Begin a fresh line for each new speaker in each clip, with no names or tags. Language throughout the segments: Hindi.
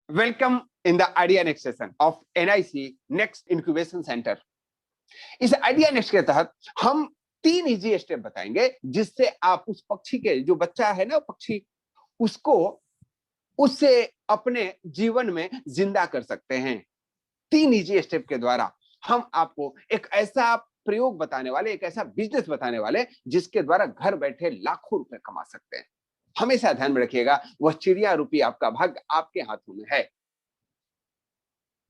Welcome in the idea next session of NIC next incubation centre. इस आइडिया नेक्स्ट के तहत हम 3 इजी स्टेप बताएंगे जिससे आप उस पक्षी के जो बच्चा है ना पक्षी उसको उससे अपने जीवन में जिंदा कर सकते हैं। 3 इजी स्टेप के द्वारा हम आपको एक ऐसा प्रयोग बताने वाले, एक ऐसा बिजनेस बताने वाले जिसके द्वारा घर बैठे लाखों रुपए कमा सकते हैं। हमेशा ध्यान में रखिएगा, वह चिड़िया रूपी आपका भाग्य आपके हाथों में है।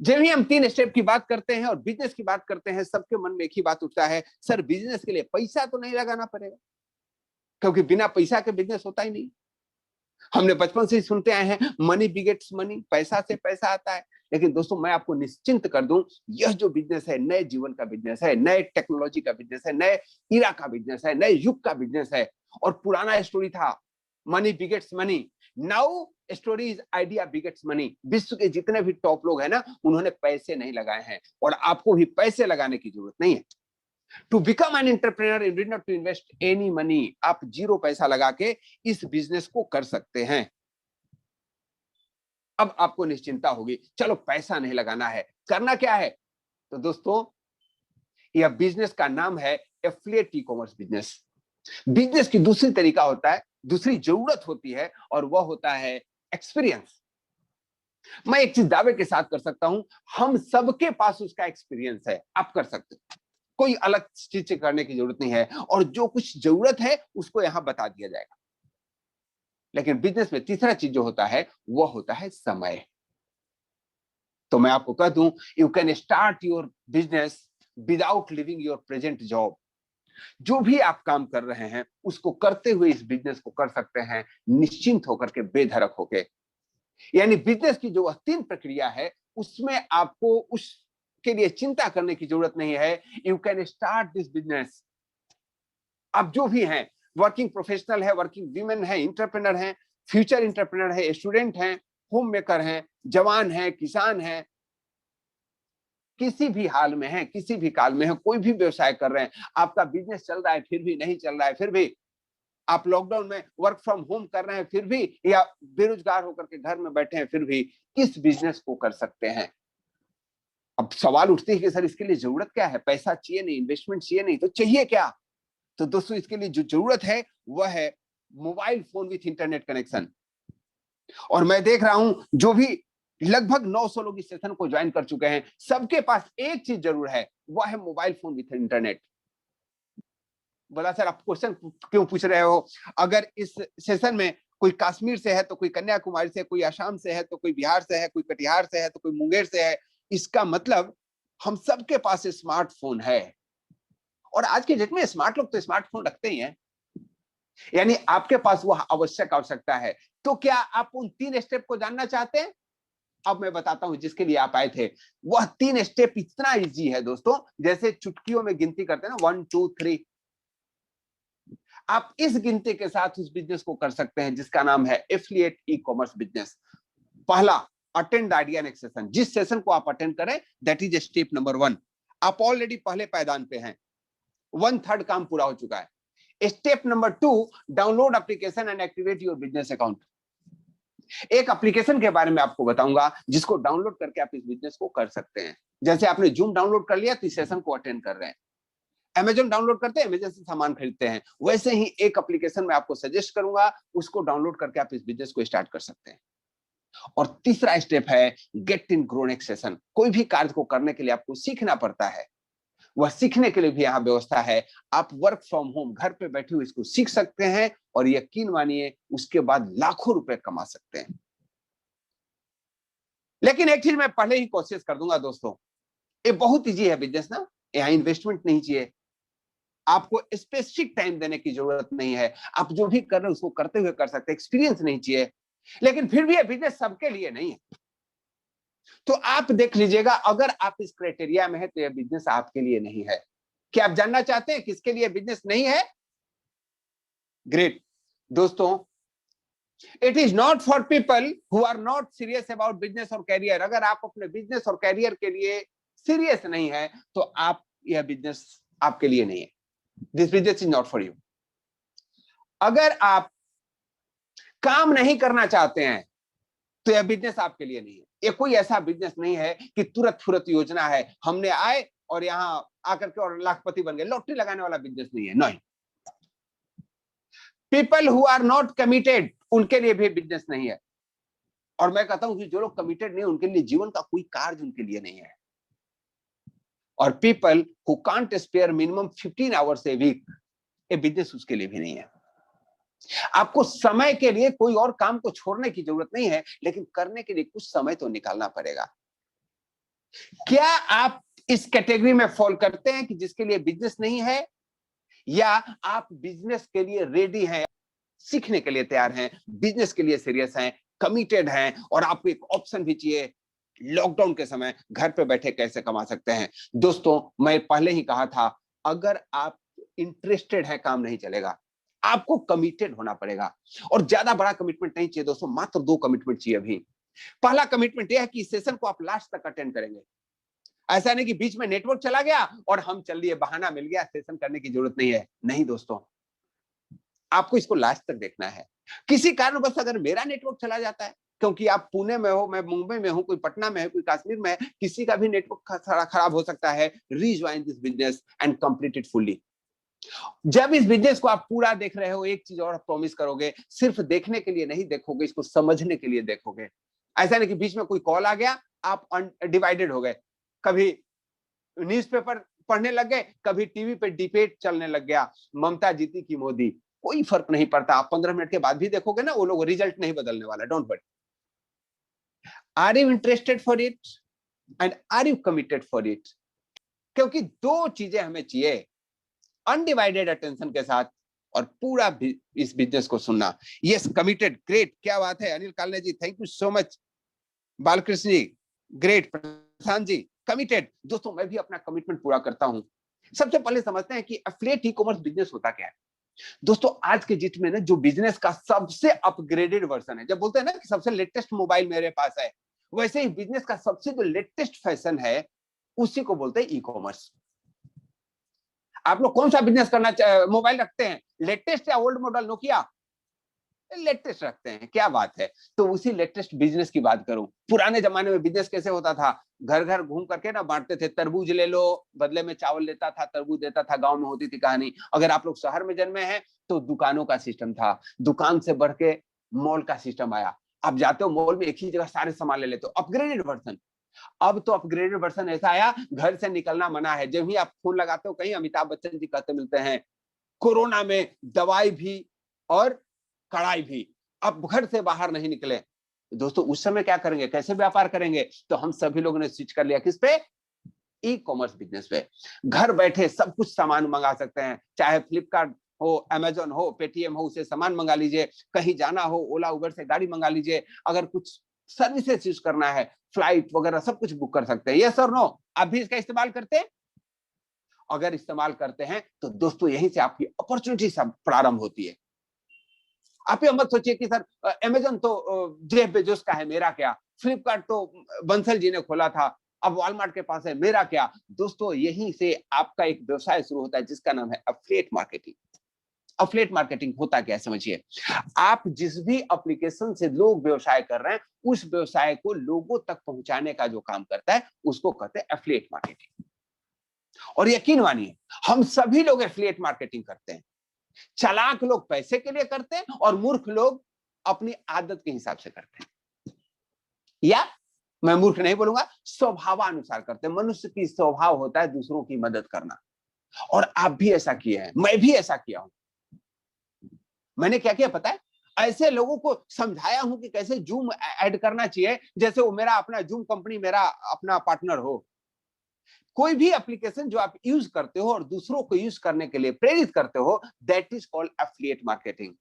जब भी हम 3 स्टेप की बात करते हैं और बिजनेस की बात करते हैं, सबके मन में एक ही बात उठता है, सर बिजनेस के लिए पैसा तो नहीं लगाना पड़ेगा, क्योंकि बिना पैसा के बिजनेस होता ही नहीं। हमने बचपन से ही सुनते आए हैं मनी बिगेट्स मनी, पैसा से पैसा आता है। लेकिन दोस्तों मैं आपको निश्चिंत कर दूं, यह जो बिजनेस है नए जीवन का बिजनेस है, नए टेक्नोलॉजी का बिजनेस है, नए इरा का बिजनेस है, नए युग का बिजनेस है। और पुराना स्टोरी था money begets money, now story is idea begets money. विश्व के जितने भी टॉप लोग हैं ना, उन्होंने पैसे नहीं लगाए हैं और आपको भी पैसे लगाने की जरूरत नहीं है। To become an entrepreneur you need not to invest any money. आप 0 पैसा लगा के इस बिजनेस को कर सकते हैं। अब आपको निश्चिंता होगी, चलो पैसा नहीं लगाना है, करना क्या है? तो दोस्तों यह बिजनेस का नाम है affiliate e commerce business. Business की दूसरी तरीका होता है, दूसरी जरूरत होती है और वह होता है एक्सपीरियंस। मैं एक चीज दावे के साथ कर सकता हूं, हम सबके पास उसका एक्सपीरियंस है, आप कर सकते हो, कोई अलग चीज करने की जरूरत नहीं है। और जो कुछ जरूरत है उसको यहां बता दिया जाएगा। लेकिन बिजनेस में तीसरा चीज जो होता है वह होता है समय। तो मैं आपको कह दूं, you can start your business without leaving your present job. जो भी आप काम कर रहे हैं उसको करते हुए इस बिजनेस को कर सकते हैं, निश्चिंत होकर के, बेधड़क होके। यानी बिजनेस की जो 3 प्रक्रिया है उसमें आपको उसके लिए चिंता करने की जरूरत नहीं है। You can start this business. आप जो भी हैं, वर्किंग प्रोफेशनल है, वर्किंग वीमेन है, इंटरप्रेनर है, फ्यूचर इंटरप्रेनर है, स्टूडेंट हैं, होम मेकर हैं, जवान हैं, किसान हैं, किसी भी हाल में है, किसी भी काल में है, कोई भी व्यवसाय कर रहे हैं, आपका बिजनेस चल रहा है फिर भी नहीं चल रहा है, फिर भी आप लॉकडाउन में वर्क फ्रॉम होम कर रहे हैं फिर भी, या बेरोजगार होकर के घर में बैठे हैं फिर भी, इस बिजनेस को कर सकते हैं। अब सवाल उठते हैं कि सर इसके लिए जरूरत क्या है? पैसा चाहिए नहीं, इन्वेस्टमेंट चाहिए नहीं, तो चाहिए क्या? तो दोस्तों इसके लिए जो जरूरत है वह है mobile phone with internet connection. और मैं देख रहा हूं जो भी लगभग 900 लोग इस सेशन को ज्वाइन कर चुके हैं, सबके पास एक चीज जरूर है, वह है मोबाइल फोन विथ इंटरनेट। बोला सर आप क्वेश्चन क्यों पूछ रहे हो? अगर इस सेशन में कोई कश्मीर से है तो कोई कन्याकुमारी से, कोई असम से है तो कोई बिहार से है, कोई कटिहार से है तो कोई मुंगेर से है, इसका मतलब हम सबके पास स्मार्टफोन है। और आज के डेट में स्मार्ट लोग तो स्मार्टफोन रखते ही हैं, यानी आपके पास वह आवश्यकता है। तो क्या आप उन 3 स्टेप को जानना चाहते हैं? अब मैं बताता हूं जिसके लिए आप आए थे। वह 3 स्टेप इतना इजी है दोस्तों, जैसे चुटकियों में गिनती करते हैं ना, 1 2 3। आप इस गिनती के साथ उस बिजनेस को कर सकते हैं जिसका नाम है एफिलिएट ई कॉमर्स बिजनेस। पहला, attend the idea next session. जिस सेशन को आप अटेंड करें दैट इज स्टेप नंबर 1। आप ऑलरेडी पहले पायदान पे हैं, 1/3 काम पूरा हो चुका है। Step number 2, download application and activate your business account. एक एप्लीकेशन के बारे में आपको बताऊंगा जिसको डाउनलोड करके आप इस बिजनेस को कर सकते हैं। जैसे आपने जूम डाउनलोड कर लिया तो इस सेशन को अटेंड कर रहे हैं, अमेजन डाउनलोड करते हैं, अमेजन से सामान खरीदते हैं, वैसे ही एक एप्लीकेशन में आपको सजेस्ट करूंगा, उसको डाउनलोड करके आप इस बिजनेस को स्टार्ट कर सकते हैं। और तीसरा स्टेप है get in grow next session. कोई भी कार्य को करने के लिए आपको सीखना पड़ता है, वह सीखने के लिए भी यहाँ व्यवस्था है। आप वर्क फ्रॉम होम घर पे बैठे हुए इसको सीख सकते हैं और यकीन मानिए उसके बाद लाखों रुपए कमा सकते हैं। लेकिन एक चीज मैं पहले ही कोशिश कर दूंगा दोस्तों, ये बहुत इजी है बिजनेस ना, यहाँ इन्वेस्टमेंट नहीं चाहिए, आपको स्पेसिफिक टाइम देने की जरूरत नहीं है, आप जो भी कर रहे हैं उसको करते हुए कर सकते हैं, एक्सपीरियंस नहीं चाहिए। लेकिन फिर भी ये बिजनेस सबके लिए नहीं है। तो आप देख लीजिएगा, अगर आप इस क्राइटेरिया में है तो यह बिजनेस आपके लिए नहीं है। क्या आप जानना चाहते हैं किसके लिए बिजनेस नहीं है? ग्रेट दोस्तों, it is not for people who are not serious about business और कैरियर। अगर आप अपने बिजनेस और कैरियर के लिए सीरियस नहीं है तो आप, यह बिजनेस आपके लिए नहीं है। This business is not for you. अगर आप काम नहीं करना चाहते हैं तो यह बिजनेस आपके लिए नहीं है। ये कोई ऐसा बिजनेस नहीं है कि तुरंत फुरत योजना है, हमने आए और यहां आकर के और लाखपति बन गए, लॉटरी लगाने वाला बिजनेस नहीं है। नहीं, people who are not committed, उनके लिए भी बिजनेस नहीं है। और मैं कहता हूं कि जो लोग कमिटेड नहीं, उनके लिए जीवन का कोई कार्य उनके लिए नहीं है। और people who can't spare minimum 15 hours a week, ये बिजनेस उसके लिए भी नहीं है। आपको समय के लिए कोई और काम को छोड़ने की जरूरत नहीं है, लेकिन करने के लिए कुछ समय तो निकालना पड़ेगा। क्या आप इस कैटेगरी में फॉल करते हैं कि जिसके लिए बिजनेस नहीं है, या आप बिजनेस के लिए रेडी हैं, सीखने के लिए तैयार हैं, बिजनेस के लिए सीरियस हैं, कमिटेड हैं, और आपको एक ऑप्शन भी चाहिए लॉकडाउन के समय घर पे बैठे कैसे कमा सकते हैं? दोस्तों, मैं पहले ही कहा था, अगर आप इंटरेस्टेड हैं, काम नहीं चलेगा, आपको कमिटेड होना पड़ेगा। और ज्यादा बड़ा कमिटमेंट नहीं चाहिए दोस्तों, मात्र 2 कमिटमेंट चाहिए अभी। पहला कमिटमेंट यह है कि इस सेशन को आप लास्ट तक अटेंड करेंगे। ऐसा नहीं कि बीच में नेटवर्क चला गया और हम चल दिए, बहाना मिल गया, सेशन करने की जरूरत नहीं है। नहीं दोस्तों, आपको इसको लास्ट तक देखना है। किसी कारणवश अगर मेरा नेटवर्क चला जाता है, क्योंकि आप पुणे में हो, मैं मुंबई में हूं, कोई पटना में है, कोई कश्मीर में है, किसी का भी नेटवर्क खराब हो सकता है, rejoin this business and complete it fully. जब इस बिजनेस को आप पूरा देख रहे हो, एक चीज और प्रॉमिस करोगे, सिर्फ देखने के लिए नहीं देखोगे, इसको समझने के लिए देखोगे। ऐसा नहीं कि बीच में कोई कॉल आ गया, आप डिवाइडेड हो गए, कभी न्यूज़पेपर पढ़ने लग गए, कभी टीवी पे डिबेट चलने लग गया, ममता जीती कि मोदी, कोई फर्क नहीं पड़ता। आप 15 मिनट के बाद भी देखोगे ना, वो लोग रिजल्ट नहीं बदलने वाला। Don't worry. Are you interested for it and are you committed for it? क्योंकि 2 चीजें हमें चाहिए, अनडिवाइडेड अटेंशन के साथ और पूरा इस बिजनेस को सुनना। यस, कमिटेड, ग्रेट, क्या बात है Anil Kalne ji, thank you so much. Balakrishna ji, great. Prashant ji, committed. दोस्तों, मैं भी अपना कमिटमेंट पूरा करता हूं। सबसे पहले समझते हैं कि एफिलिएट ई कॉमर्स बिजनेस होता क्या है। दोस्तों, आज के डेट में ना, जो बिजनेस का सबसे अपग्रेडेड वर्जन है, जब बोलते हैं ना कि सबसे लेटेस्ट मोबाइल मेरे पास है, वैसे ही बिजनेस का सबसे जो लेटेस्ट फैशन है, उसी को बोलते हैं ई कॉमर्स। आप लोग कौन सा बिजनेस करना, मोबाइल रखते हैं लेटेस्ट या ओल्ड मॉडल नोकिया? लेटेस्ट रखते हैं, क्या बात है। तो उसी लेटेस्ट बिजनेस की बात करूं। पुराने जमाने में बिजनेस कैसे होता था? घर घर घूम करके ना बांटते थे, तरबूज ले लो, बदले में चावल लेता था, तरबूज देता था। गांव में होती थी कहानी। अगर आप लोग शहर में जन्मे हैं तो दुकानों का सिस्टम था, दुकान से बढ़ के मॉल का सिस्टम आया। आप जाते हो मॉल में, एक ही जगह सारे सामान ले लेते हो, अपग्रेडेड वर्जन। अब तो अपग्रेडेड वर्जन ऐसा आया, घर से निकलना मना है। जब ही आप फोन लगाते हो कहीं, अमिताभ बच्चन जी कहते मिलते हैं, कोरोना में दवाई भी और कड़ाई भी, अब घर से बाहर नहीं निकले। दोस्तों, उस समय क्या करेंगे, कैसे व्यापार करेंगे? तो हम सभी लोगों ने स्विच कर लिया, किस पे? ई कॉमर्स बिजनेस पे। घर बैठे सब कुछ सामान मंगा सकते हैं, चाहे फ्लिपकार्ट हो, अमेजोन हो, पेटीएम हो, उसे सामान मंगा लीजिए। कहीं जाना हो, ओला उबर से गाड़ी मंगा लीजिए। अगर कुछ सर्विसेज यूज करना है, फ्लाइट वगैरह सब कुछ बुक कर सकते हैं। यस और नो? आप भी इसका इस्तेमाल करते हैं? अगर इस्तेमाल करते हैं तो दोस्तों, यहीं से आपकी अपॉर्चुनिटी सब प्रारंभ होती है। आप ये मत सोचिए कि सर अमेजन तो जेफ बेजोस का है, मेरा क्या? फ्लिपकार्ट तो बंसल जी ने खोला था, अब वॉलमार्ट के पास है, मेरा क्या? दोस्तों, यहीं से आपका एक व्यवसाय शुरू होता है, जिसका नाम है एफिलिएट मार्केटिंग। एफिलिएट मार्केटिंग होता क्या है समझिए। आप जिस भी एप्लीकेशन से लोग व्यवसाय कर रहे हैं, उस व्यवसाय को लोगों तक पहुंचाने का जो काम करता है, उसको कहते हैं एफिलिएट मार्केटिंग। और यकीन मानिए, हम सभी लोग एफिलिएट मार्केटिंग करते हैं। चालाक लोग पैसे के लिए करते हैं और मूर्ख लोग अपनी आदत के हिसाब से करते हैं। या मैं मूर्ख नहीं बोलूंगा, स्वभावानुसार करते हैं। मनुष्य की स्वभाव होता है दूसरों की मदद करना, और आप भी ऐसा किए हैं, मैं भी ऐसा किया हूं। मैंने क्या किया पता है? ऐसे लोगों को समझाया हूं कि कैसे जूम ऐड करना चाहिए, जैसे वो मेरा अपना जूम कंपनी मेरा अपना पार्टनर हो। कोई भी एप्लीकेशन जो आप यूज करते हो और दूसरों को यूज करने के लिए प्रेरित करते हो, that is called affiliate marketing.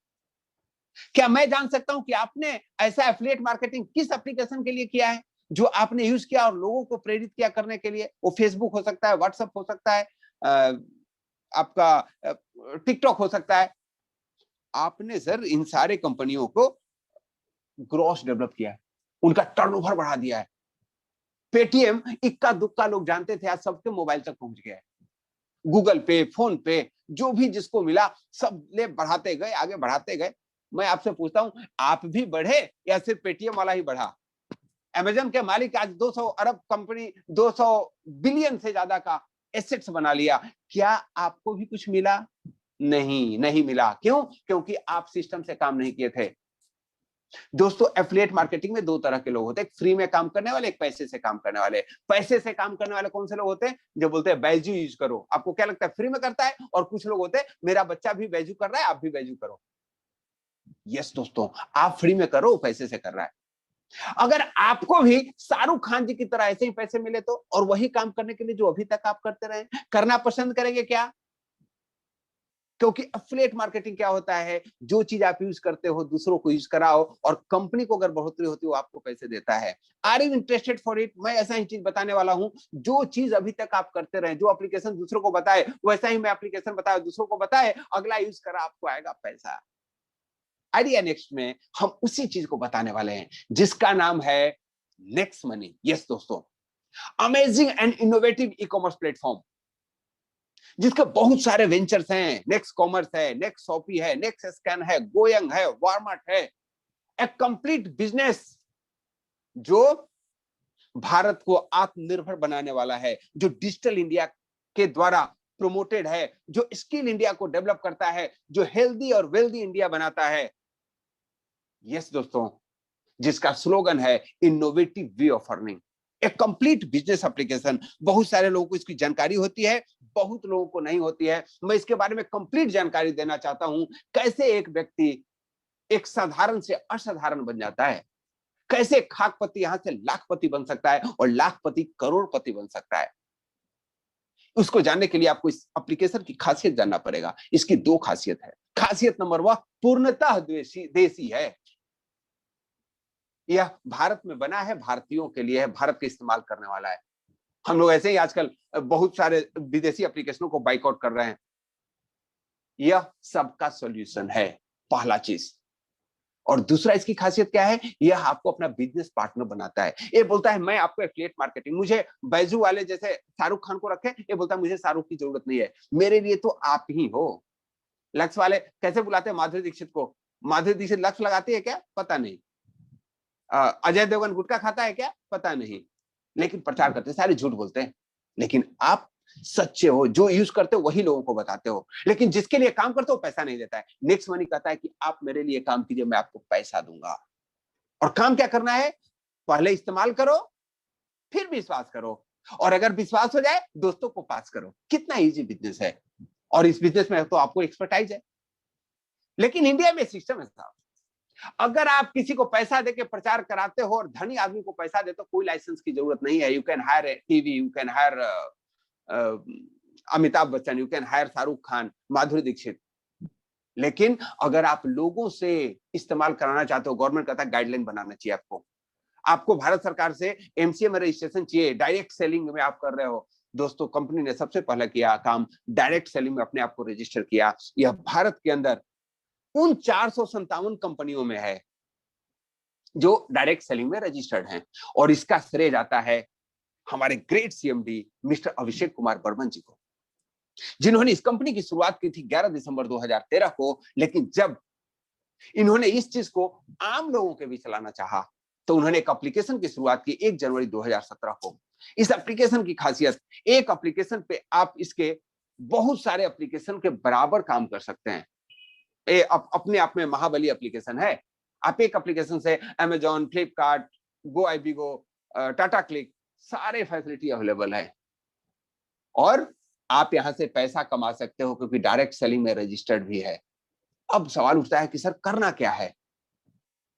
क्या मैं जान सकता हूं कि आपने ऐसा एफिलिएट मार्केटिंग किस एप्लीकेशन के लिए किया है, जो आपने यूज किया और लोगों को प्रेरित किया करने के लिए? वो फेसबुक हो सकता है, व्हाट्सएप हो सकता है, आपका टिकटॉक हो सकता है। आपने सर इन सारे कंपनियों को ग्रॉस डेवलप किया है, उनका टर्नओवर बढ़ा दिया है। पेटीएम इक्का दुक्का लोग जानते थे, आज सबके मोबाइल तक पहुंच गया है। गूगल पे, फोन पे, जो भी जिसको मिला सब ले बढ़ाते गए, आगे बढ़ाते गए। मैं आपसे पूछता हूं, आप भी बढ़े या सिर्फ पेटीएम वाला ही बढ़ा? अमेजन के मालिक आज 200 अरब कंपनी 200 बिलियन से ज्यादा का एसेट्स बना लिया। क्या आपको भी कुछ मिला? नहीं, नहीं मिला। क्यों? क्योंकि आप सिस्टम से काम नहीं किए थे। दोस्तों, एफिलिएट मार्केटिंग में दो तरह के लोग होते हैं, एक फ्री में काम करने वाले, एक पैसे से काम करने वाले। पैसे से काम करने वाले कौन से लोग होते हैं? जो बोलते हैं बैजू यूज करो। आपको क्या लगता है फ्री में करता है? और कुछ लोग होते हैं मेरा बच्चा भी बैजू कर रहा है, आप भी बैजू करो। यस दोस्तों, आप फ्री में करो, पैसे से कर रहा है। अगर आपको भी शाहरुख खान जी की तरह ऐसे ही पैसे मिले तो, और वही काम करने के लिए जो अभी तक आप करते रहे, करना पसंद करेंगे क्या? क्योंकि एफिलिएट मार्केटिंग क्या होता है? जो चीज आप यूज करते हो दूसरों को यूज कराओ, और कंपनी को अगर बढ़ोतरी होती है वो आपको पैसे देता है। Are you interested for it? मैं ऐसा ही चीज बताने वाला हूं, जो चीज अभी तक आप करते रहे, जो एप्लीकेशन दूसरों को बताए, वैसा ही मैं एप्लीकेशन बताया, दूसरों को बताए, अगला यूज करा, आपको आएगा पैसा। आइडिया नेक्स्ट में हम उसी चीज को बताने वाले हैं जिसका नाम है नेक्स्ट मनी। यस दोस्तों, amazing and innovative e commerce platform, जिसके बहुत सारे वेंचर्स हैं। नेक्स्ट कॉमर्स है, नेक्स्ट शॉपी है, नेक्स्ट स्कैन है, गोयंग है, वारमार्ट है। एक कंप्लीट बिजनेस जो भारत को आत्मनिर्भर बनाने वाला है, जो डिजिटल इंडिया के द्वारा प्रोमोटेड है, जो स्किल इंडिया को डेवलप करता है, जो हेल्दी और वेल्दी इंडिया बनाता है। यस दोस्तों, जिसका स्लोगन है इनोवेटिव वे ऑफ अर्निंग। एक कंप्लीट बिजनेस एप्लीकेशन। बहुत सारे लोगों को इसकी जानकारी होती है, बहुत लोगों को नहीं होती है। मैं इसके बारे में कंप्लीट जानकारी देना चाहता हूं, कैसे एक व्यक्ति एक साधारण से असाधारण बन जाता है, कैसे खाकपति यहां से लाखपति बन सकता है, और लाखपति करोड़पति बन सकता है। उसको जानने के लिए आपको इस एप्लीकेशन की खासियत जानना पड़ेगा। इसकी दो खासियत है। खासियत नंबर 1, पूर्णतः देसी है। यह भारत में बना है, भारतीयों के लिए है, भारत के इस्तेमाल करने वाला है। हम लोग ऐसे ही आजकल बहुत सारे विदेशी एप्लीकेशनों को बाइकआउट कर रहे हैं। यह सबका सॉल्यूशन है, पहला चीज। और दूसरा इसकी खासियत क्या है? यह आपको अपना बिजनेस पार्टनर बनाता है। ये बोलता है मैं आपको एफिलिएट मार्केटिंग, मुझे बैजू वाले जैसे शाहरुख खान को रखे, ये बोलता है मुझे शाहरुख की जरूरत नहीं है, मेरे लिए तो आप ही हो। लक्ष्य वाले कैसे बुलाते हैं माधुरी दीक्षित को? माधुरी दीक्षित लक्ष्य लगाती है क्या? पता नहीं। अजय देवगन गुटखा खाता है क्या? पता नहीं। लेकिन प्रचार करते, सारे झूठ बोलते हैं। लेकिन आप सच्चे हो, जो यूज करते हो वही लोगों को बताते हो। लेकिन जिसके लिए काम करते हो पैसा नहीं देता है। नेक्स्ट मनी कहता है कि आप मेरे लिए काम कीजिए, मैं आपको पैसा दूंगा। और काम क्या करना है? पहले इस्तेमाल करो, फिर विश्वास करो, और अगर विश्वास हो जाए दोस्तों को पास करो। कितना इजी बिजनेस है, और इस बिजनेस में तो आपको एक्सपर्टाइज है। लेकिन इंडिया में सिस्टम है साहब, अगर आप किसी को पैसा देके प्रचार कराते हो, और धनी आदमी को पैसा देते हो, कोई लाइसेंस की जरूरत नहीं है। You can hire TV, you can hire Amitabh Bachchan, you can hire Shahrukh Khan, Madhuri Dixit. लेकिन अगर आप लोगों से इस्तेमाल कराना चाहते हो, गवर्नमेंट कहता है गाइडलाइन बनाना चाहिए आपको। आपको भारत सरकार से एमसीए में रजिस्ट्रेशन चाहिए, डायरेक्ट सेलिंग में आप कर रहे हो। दोस्तों, कंपनी ने सबसे पहले किया काम, डायरेक्ट सेलिंग में अपने आप को रजिस्टर किया। यह भारत के अंदर उन 457 कंपनियों में है जो डायरेक्ट सेलिंग में रजिस्टर्ड हैं। और इसका श्रेय जाता है हमारे great CMD mister Abhishek Kumar Burman जी को, जिन्होंने इस कंपनी की शुरुआत की थी 11 दिसंबर 2013 को। लेकिन जब इन्होंने इस चीज को आम लोगों के बीच चलाना चाहा, तो उन्होंने एक एप्लीकेशन की शुरुआत की 1 जनवरी 2017 को। इस एप्लीकेशन की खासियत, एक एप्लीकेशन पे आप इसके बहुत सारे एप्लीकेशन के बराबर काम कर सकते हैं। अपने आप में महाबली एप्लीकेशन है। आप एक एप्लीकेशन से अमेजॉन, फ्लिपकार्ट, गो आईबीगो, टाटा क्लिक, सारे फैसिलिटी अवेलेबल है। और आप यहां से पैसा कमा सकते हो, क्योंकि डायरेक्ट सेलिंग में रजिस्टर्ड भी है। अब सवाल उठता है कि सर करना क्या है?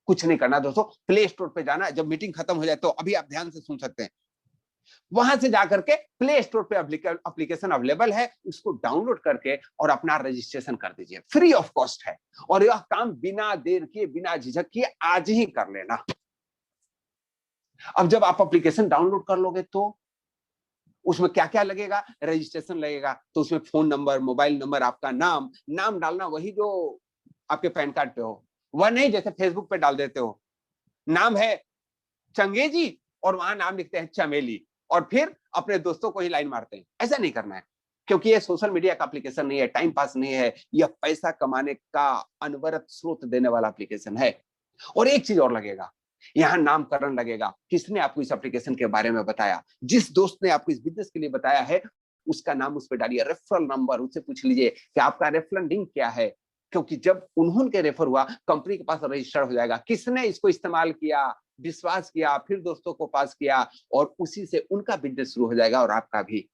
कुछ नहीं करना दोस्तों, प्ले स्टोर पे जाना है। जब मीटिंग खत्म हो जाए तो अभी आप ध्यान से सुन सकते हैं। वहां से जाकर के प्ले स्टोर पे एप्लीकेशन अवेलेबल है, उसको डाउनलोड करके और अपना रजिस्ट्रेशन कर दीजिए, फ्री ऑफ कॉस्ट है। और यह काम बिना देर किए, बिना झिझक किए आज ही कर लेना। अब जब आप एप्लीकेशन डाउनलोड कर लोगे तो उसमें क्या क्या लगेगा? रजिस्ट्रेशन लगेगा। तो उसमें फोन नंबर, मोबाइल नंबर, आपका नाम डालना, वही जो आपके पैन कार्ड पे हो, वह नहीं जैसे फेसबुक पे डाल देते हो। नाम है चंगेजी और वहां नाम लिखते हैं चमेली, और फिर अपने दोस्तों को ही लाइन मारते हैं। ऐसा नहीं करना है, क्योंकि ये सोशल मीडिया का एप्लीकेशन नहीं है, टाइम पास नहीं है, यह पैसा कमाने का अनवरत स्रोत देने वाला एप्लीकेशन है। और एक चीज और लगेगा, यहाँ नामकरण लगेगा, किसने आपको इस एप्लीकेशन के बारे में बताया, जिस दोस्त ने आपको इस बिजनेस के लिए बताया है उसका नाम उस पर डालिए, रेफरल नंबर, उससे पूछ लीजिए कि आपका रेफरल लिंक क्या है, क्योंकि जब उन्होंने रेफर हुआ कंपनी के पास रजिस्टर्ड हो जाएगा, किसने इसको इस्तेमाल किया, विश्वास किया, फिर दोस्तों को पास किया, और उसी से उनका बिजनेस शुरू हो जाएगा और आपका भी।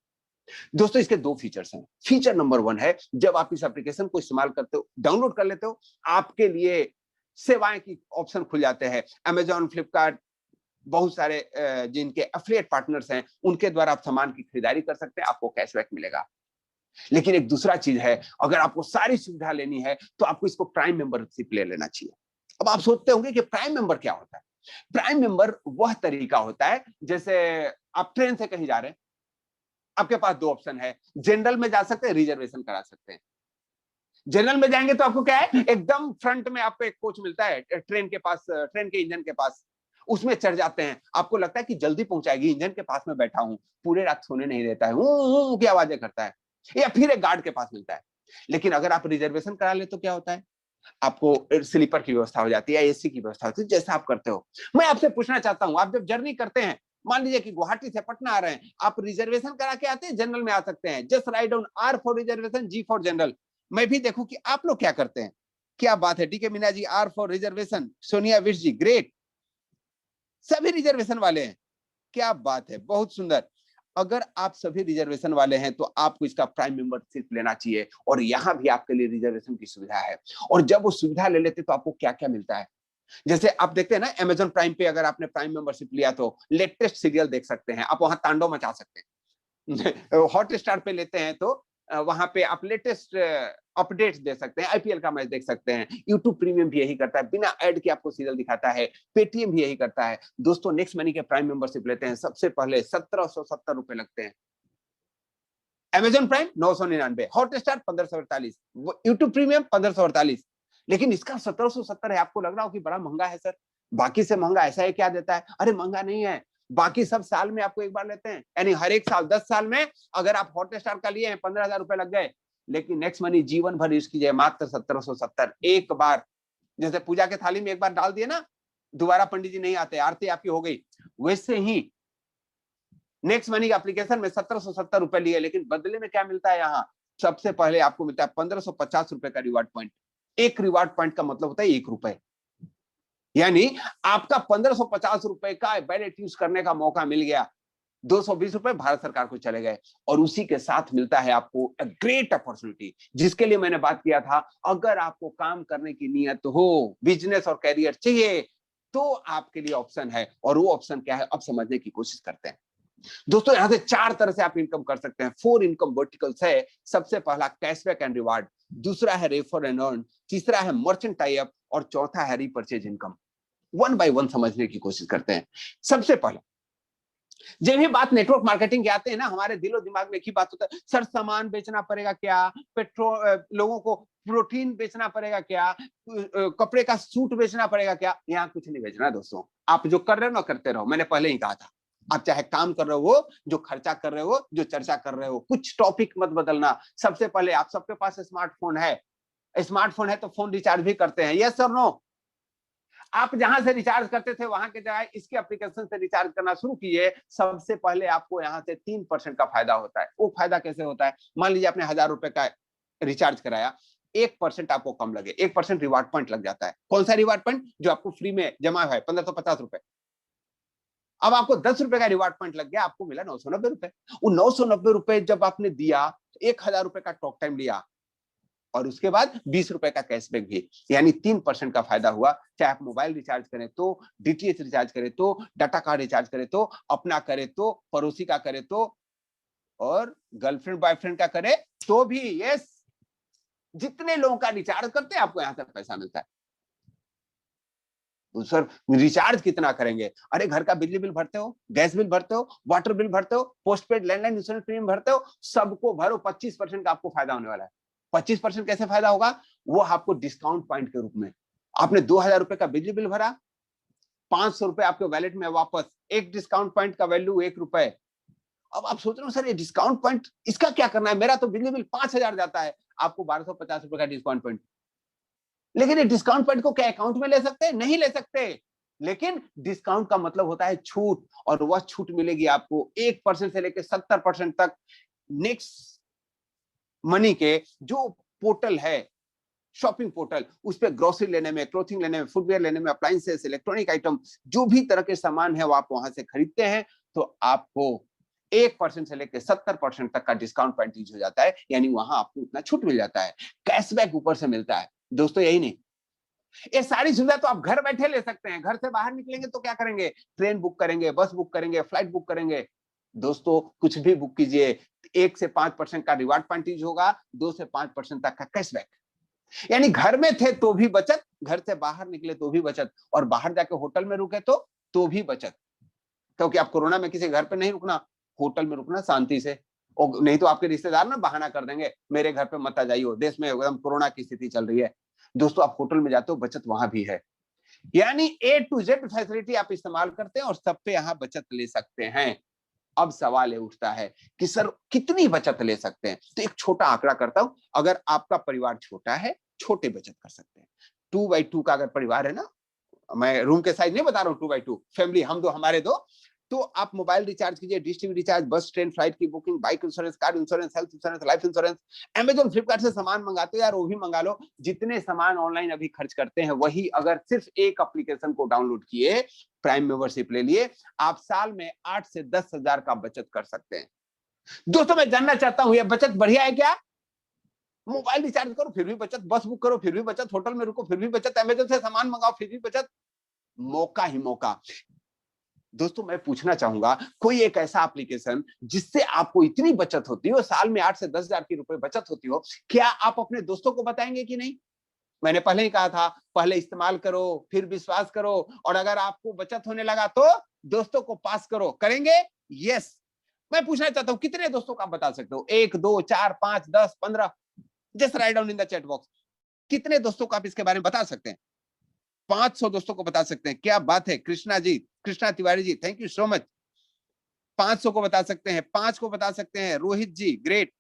दोस्तों इसके दो फीचर्स हैं। फीचर नंबर 1 है, जब आप इस एप्लीकेशन को इस्तेमाल करते हो, डाउनलोड कर लेते हो, आपके लिए सेवाएं की ऑप्शन खुल जाते हैं। अमेजॉन, फ्लिपकार्ट, बहुत सारे जिनके एफिलिएट पार्टनर्स हैं उनके द्वारा आप सामान की खरीदारी कर सकते हैं, आपको कैशबैक मिलेगा। लेकिन एक दूसरा चीज है, अगर आपको सारी सुविधा लेनी है तो आपको इसको प्राइम मेंबरशिप ले लेना चाहिए। अब आप सोचते होंगे कि प्राइम मेंबर क्या होता है। प्राइम मेंबर वह तरीका होता है, जैसे आप ट्रेन से कहीं जा रहे हैं, आपके पास दो ऑप्शन है, जनरल में जा सकते हैं, रिजर्वेशन करा सकते हैं। जनरल में जाएंगे तो आपको क्या है, एकदम फ्रंट में आपको एक कोच मिलता है ट्रेन के पास, ट्रेन के इंजन के पास, उसमें चढ़ जाते हैं, आपको लगता है कि जल्दी पहुंचाएगी, इंजन के पास में बैठा हूं, पूरे रात सोने नहीं देता है, की आवाजें करता है, या फिर एक गार्ड के पास मिलता है। लेकिन अगर आप रिजर्वेशन करा ले तो क्या होता है, आपको स्लीपर की व्यवस्था हो जाती है, एसी की व्यवस्था होती है, जैसा आप करते हो। मैं आपसे पूछना चाहता हूं, आप जब जर्नी करते हैं, मान लीजिए कि गुवाहाटी से पटना आ रहे हैं, आप रिजर्वेशन करा के आते हैं, जनरल में आ सकते हैं, just write down R for reservation, G for general. मैं भी देखूं कि आप लोग क्या करते हैं। क्या बात है, DK Meena ji R for reservation, Sonia Vish ji great, सभी रिजर्वेशन वाले हैं, क्या बात है, बहुत सुंदर। अगर आप सभी रिजर्वेशन वाले हैं तो आपको इसका प्राइम मेंबरशिप लेना चाहिए, और यहां भी आपके लिए रिजर्वेशन की सुविधा है। और जब वो सुविधा ले लेते तो आपको क्या क्या मिलता है, जैसे आप देखते हैं ना अमेजॉन प्राइम पे, अगर आपने प्राइम मेंबरशिप लिया तो लेटेस्ट सीरियल देख सकते हैं, आप वहां तांडव मचा सकते हैं। हॉट स्टार पे लेते हैं तो वहां पे आप लेटेस्ट अपडेट्स दे सकते हैं, आईपीएल का मैच देख सकते हैं। यूट्यूब प्रीमियम भी यही करता है, बिना एड के आपको सीरियल दिखाता है। पेटीएम भी यही करता है। दोस्तों नेक्स्ट मनी के प्राइम मेंबरशिप लेते हैं, सबसे पहले 1770 रुपए लगते हैं। Amazon prime 999, hot star 1548, YouTube premium 1548। लेकिन इसका 1770 है, आपको लग रहा हो कि बड़ा महंगा है सर, बाकी से महंगा ऐसा है क्या देता है। अरे महंगा नहीं है, बाकी सब साल में आपको एक बार लेते हैं, यानी हर एक साल 10 साल में अगर आप हॉट स्टार का लिए हैं 15,000 रुपए लग गए। लेकिन नेक्स्ट मनी जीवन भर यूज कीजिए, मात्र 1770 एक बार। जैसे पूजा के थाली में एक बार डाल दिए ना, दोबारा पंडित जी नहीं आते, आरती आपकी हो गई, वैसे ही नेक्स्ट मनी एप्लीकेशन में 1770 रुपए लिए, लेकिन बदले में क्या मिलता है, यहाँ सबसे पहले आपको मिलता है 1550 रुपए का रिवार्ड पॉइंट। एक रिवार्ड पॉइंट का मतलब होता है 1 रुपए, यानी आपका 1550 रुपए का वैलेट यूज करने का मौका मिल गया, 220 रुपए भारत सरकार को चले गए। और उसी के साथ मिलता है आपको ग्रेट अपॉर्चुनिटी, जिसके लिए मैंने बात किया था, अगर आपको काम करने की नियत हो, बिजनेस और कैरियर चाहिए, तो आपके लिए ऑप्शन है। और वो ऑप्शन क्या है, अब समझने की कोशिश करते हैं। दोस्तों यहां से 4 तरह से आप इनकम कर सकते हैं, 4 इनकम वर्टिकल्स है। सबसे पहला कैशबैक एंड रिवार्ड, दूसरा है रेफर एंड अर्न, तीसरा है मर्चेंट टाई अप, और चौथा है repurchase income. One by one समझने की कोशिश करते हैं। सबसे पहले जब भी बात नेटवर्क मार्केटिंग के आते हैं ना, हमारे दिलो दिमाग में एक ही बात होता है, सर सामान बेचना पड़ेगा क्या, पेट्रोल, लोगों को प्रोटीन बेचना पड़ेगा क्या, कपड़े का सूट बेचना पड़ेगा क्या। यहाँ कुछ नहीं बेचना दोस्तों, आप जो कर रहे हो ना करते रहो, मैंने पहले ही कहा था। आप चाहे काम कर रहे हो, जो खर्चा कर रहे हो, जो चर्चा कर रहे हो, कुछ टॉपिक मत बदलना। सबसे पहले आप सबके पास स्मार्टफोन है, स्मार्टफोन है तो फोन रिचार्ज भी करते हैं, यस और नो। आप जहां से रिचार्ज करते थे वहां के जगह इसके एप्लीकेशन से रिचार्ज करना शुरू कीजिए। सबसे पहले आपको यहाँ से 3% का फायदा होता है। वो फायदा कैसे होता है, मान लीजिए आपने 1000 रुपए का रिचार्ज कराया, 1% आपको कम लगे, 1% रिवार्ड पॉइंट लग जाता है। कौन सा रिवार्ड पॉइंट, जो आपको फ्री में जमा है 1550 रुपए। अब आपको 10 रुपए का रिवार्ड पॉइंट लग गया, आपको मिला 990 रुपए। वो 990 रुपए जब आपने दिया, 1000 रुपए का टॉक टाइम लिया, और उसके बाद 20 रुपए का कैशबैक भी, यानी 3% का फायदा हुआ। चाहे आप मोबाइल रिचार्ज करें तो, डीटीएच रिचार्ज करें तो, डाटा कार्ड रिचार्ज करें तो, अपना करे तो, पड़ोसी का करे तो, और गर्लफ्रेंड बॉयफ्रेंड का करे तो भी, यस, जितने लोगों का रिचार्ज करते हैं आपको यहां से पैसा मिलता है। तो सर रिचार्ज कितना करेंगे, अरे घर का बिजली बिल भरते हो, गैस बिल भरते हो, वाटर बिल भरते हो, पोस्टपेड लैंडलाइन इंश्योरेंस प्रीमियम भरते हो, सबको भरो, 25% का आपको फायदा होने वाला है। 25% कैसे फायदा होगा, वो आपको डिस्काउंट पॉइंट के रूप में। आपने 2000 रुपए का बिजली बिल भरा, 500 रुपए आपके वैलेट में वापस, एक डिस्काउंट पॉइंट का वैल्यू 1 रुपए। अब आप सोच रहे हो सर ये डिस्काउंट पॉइंट इसका क्या करना है, मेरा तो बिजली बिल 5000 जाता है, आपको 1250 रुपए का डिस्काउंट पॉइंट। लेकिन ये डिस्काउंट पॉइंट को क्या अकाउंट में ले सकते हैं, नहीं ले सकते। लेकिन डिस्काउंट का मतलब होता है छूट, और वह छूट मिलेगी आपको 1% से लेकर 70% तक। नेक्स्ट मनी के जो पोर्टल है, शॉपिंग पोर्टल, उस पर ग्रोसरी लेने में, क्लोथिंग लेने में, फुटवेयर लेने में, अप्लायंसेस, इलेक्ट्रॉनिक आइटम, जो भी तरह के सामान है वो आप वहां से खरीदते हैं, तो आपको 1% से लेकर 70% तक का डिस्काउंट परसेंटेज हो जाता है, यानी वहां आपको उतना छूट मिल जाता है, कैशबैक ऊपर से मिलता है। दोस्तों यही नहीं, ये सारी सुविधा तो आप घर बैठे ले सकते हैं। घर से बाहर निकलेंगे तो क्या करेंगे? ट्रेन बुक करेंगे, बस बुक करेंगे, फ्लाइट बुक करेंगे। दोस्तों कुछ भी बुक कीजिए, 1 से 5% का रिवार्ड पॉइंटेज होगा, 2 से 5% तक का कैशबैक। यानी घर में थे तो भी बचत, घर से बाहर निकले तो भी बचत, और बाहर जाके होटल में रुके तो भी बचत। क्योंकि आप कोरोना में किसी घर पे नहीं रुकना, होटल में रुकना शांति से, और नहीं तो आपके रिश्तेदार ना बहाना कर देंगे, मेरे घर पे मत आ जाइए, देश में एकदम कोरोना की स्थिति चल रही है। दोस्तों आप होटल में जाते हो, बचत वहां भी है। यानी A to Z फैसिलिटी आप इस्तेमाल करते हैं और सब पे यहाँ बचत ले सकते हैं। अब सवाल ये उठता है कि सर कितनी बचत ले सकते हैं? तो एक छोटा आंकड़ा करता हूं, अगर आपका परिवार छोटा है, छोटे बचत कर सकते हैं। 2x2 का अगर परिवार है ना, मैं रूम के साइज नहीं बता रहा हूँ, 2x2 फैमिली, हम दो हमारे दो, तो आप मोबाइल रिचार्ज कीजिए, dish TV recharge, bus train flight की booking, bike insurance, car insurance, health insurance, life insurance. Amazon Flipkart से सामान मंगाते हो यार, वो भी मंगा लो। जितने सामान ऑनलाइन अभी खर्च करते हैं, वही अगर सिर्फ एक एप्लीकेशन को डाउनलोड किए, प्राइम मेंबरशिप ले लिए, आप साल में 8 से 10 हजार का बचत कर सकते हैं। दोस्तों मैं जानना चाहता हूं, यह बचत बढ़िया है क्या? मोबाइल रिचार्ज करो फिर भी बचत, बस बुक करो फिर भी बचत, होटल में रुको फिर भी बचत, अमेजन से सामान मंगाओ फिर भी बचत। मौका ही मौका। दोस्तों मैं पूछना चाहूंगा, कोई एक ऐसा एप्लीकेशन जिससे आपको इतनी बचत होती हो, साल में 8 से 10 हजार की रुपए बचत होती हो, क्या आप अपने दोस्तों को बताएंगे कि नहीं? मैंने पहले ही कहा था, पहले इस्तेमाल करो फिर विश्वास करो, और अगर आपको बचत होने लगा तो दोस्तों को पास करो। करेंगे? यस। मैं पूछना चाहता हूं, कितने दोस्तों को आप बता सकते हो? 1 2 4 5 10 15? Just write down in the chat box. कितने दोस्तों को आप इसके बारे में बता सकते हैं? 500 दोस्तों को बता सकते हैं। क्या बात है Krishna ji, Krishna Tiwari ji, thank you so much. 500 को बता सकते हैं, 5 को बता सकते हैं, रोहित जी ग्रेट,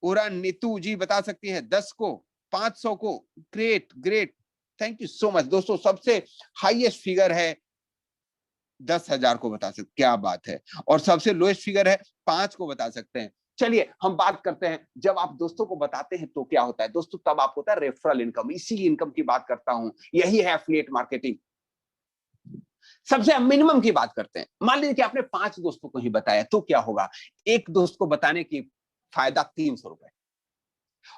उड़न नीतू जी बता सकती हैं 10 को, 500 को, great great, thank you so much. दोस्तों सबसे हाईएस्ट फिगर है 10,000 को बता सकते, क्या बात है, और सबसे लोएस्ट फिगर है 5 को बता सकते हैं। चलिए हम बात करते हैं, जब आप दोस्तों को बताते हैं तो क्या होता है दोस्तों? तब आप होता है रेफरल इनकम, इसी इनकम की बात करता हूं, यही है एफिलिएट मार्केटिंग। सबसे मिनिमम की बात करते हैं, मान लीजिए कि आपने 5 दोस्तों को ही बताया, तो क्या होगा? एक दोस्त को बताने की फायदा 300 रुपए।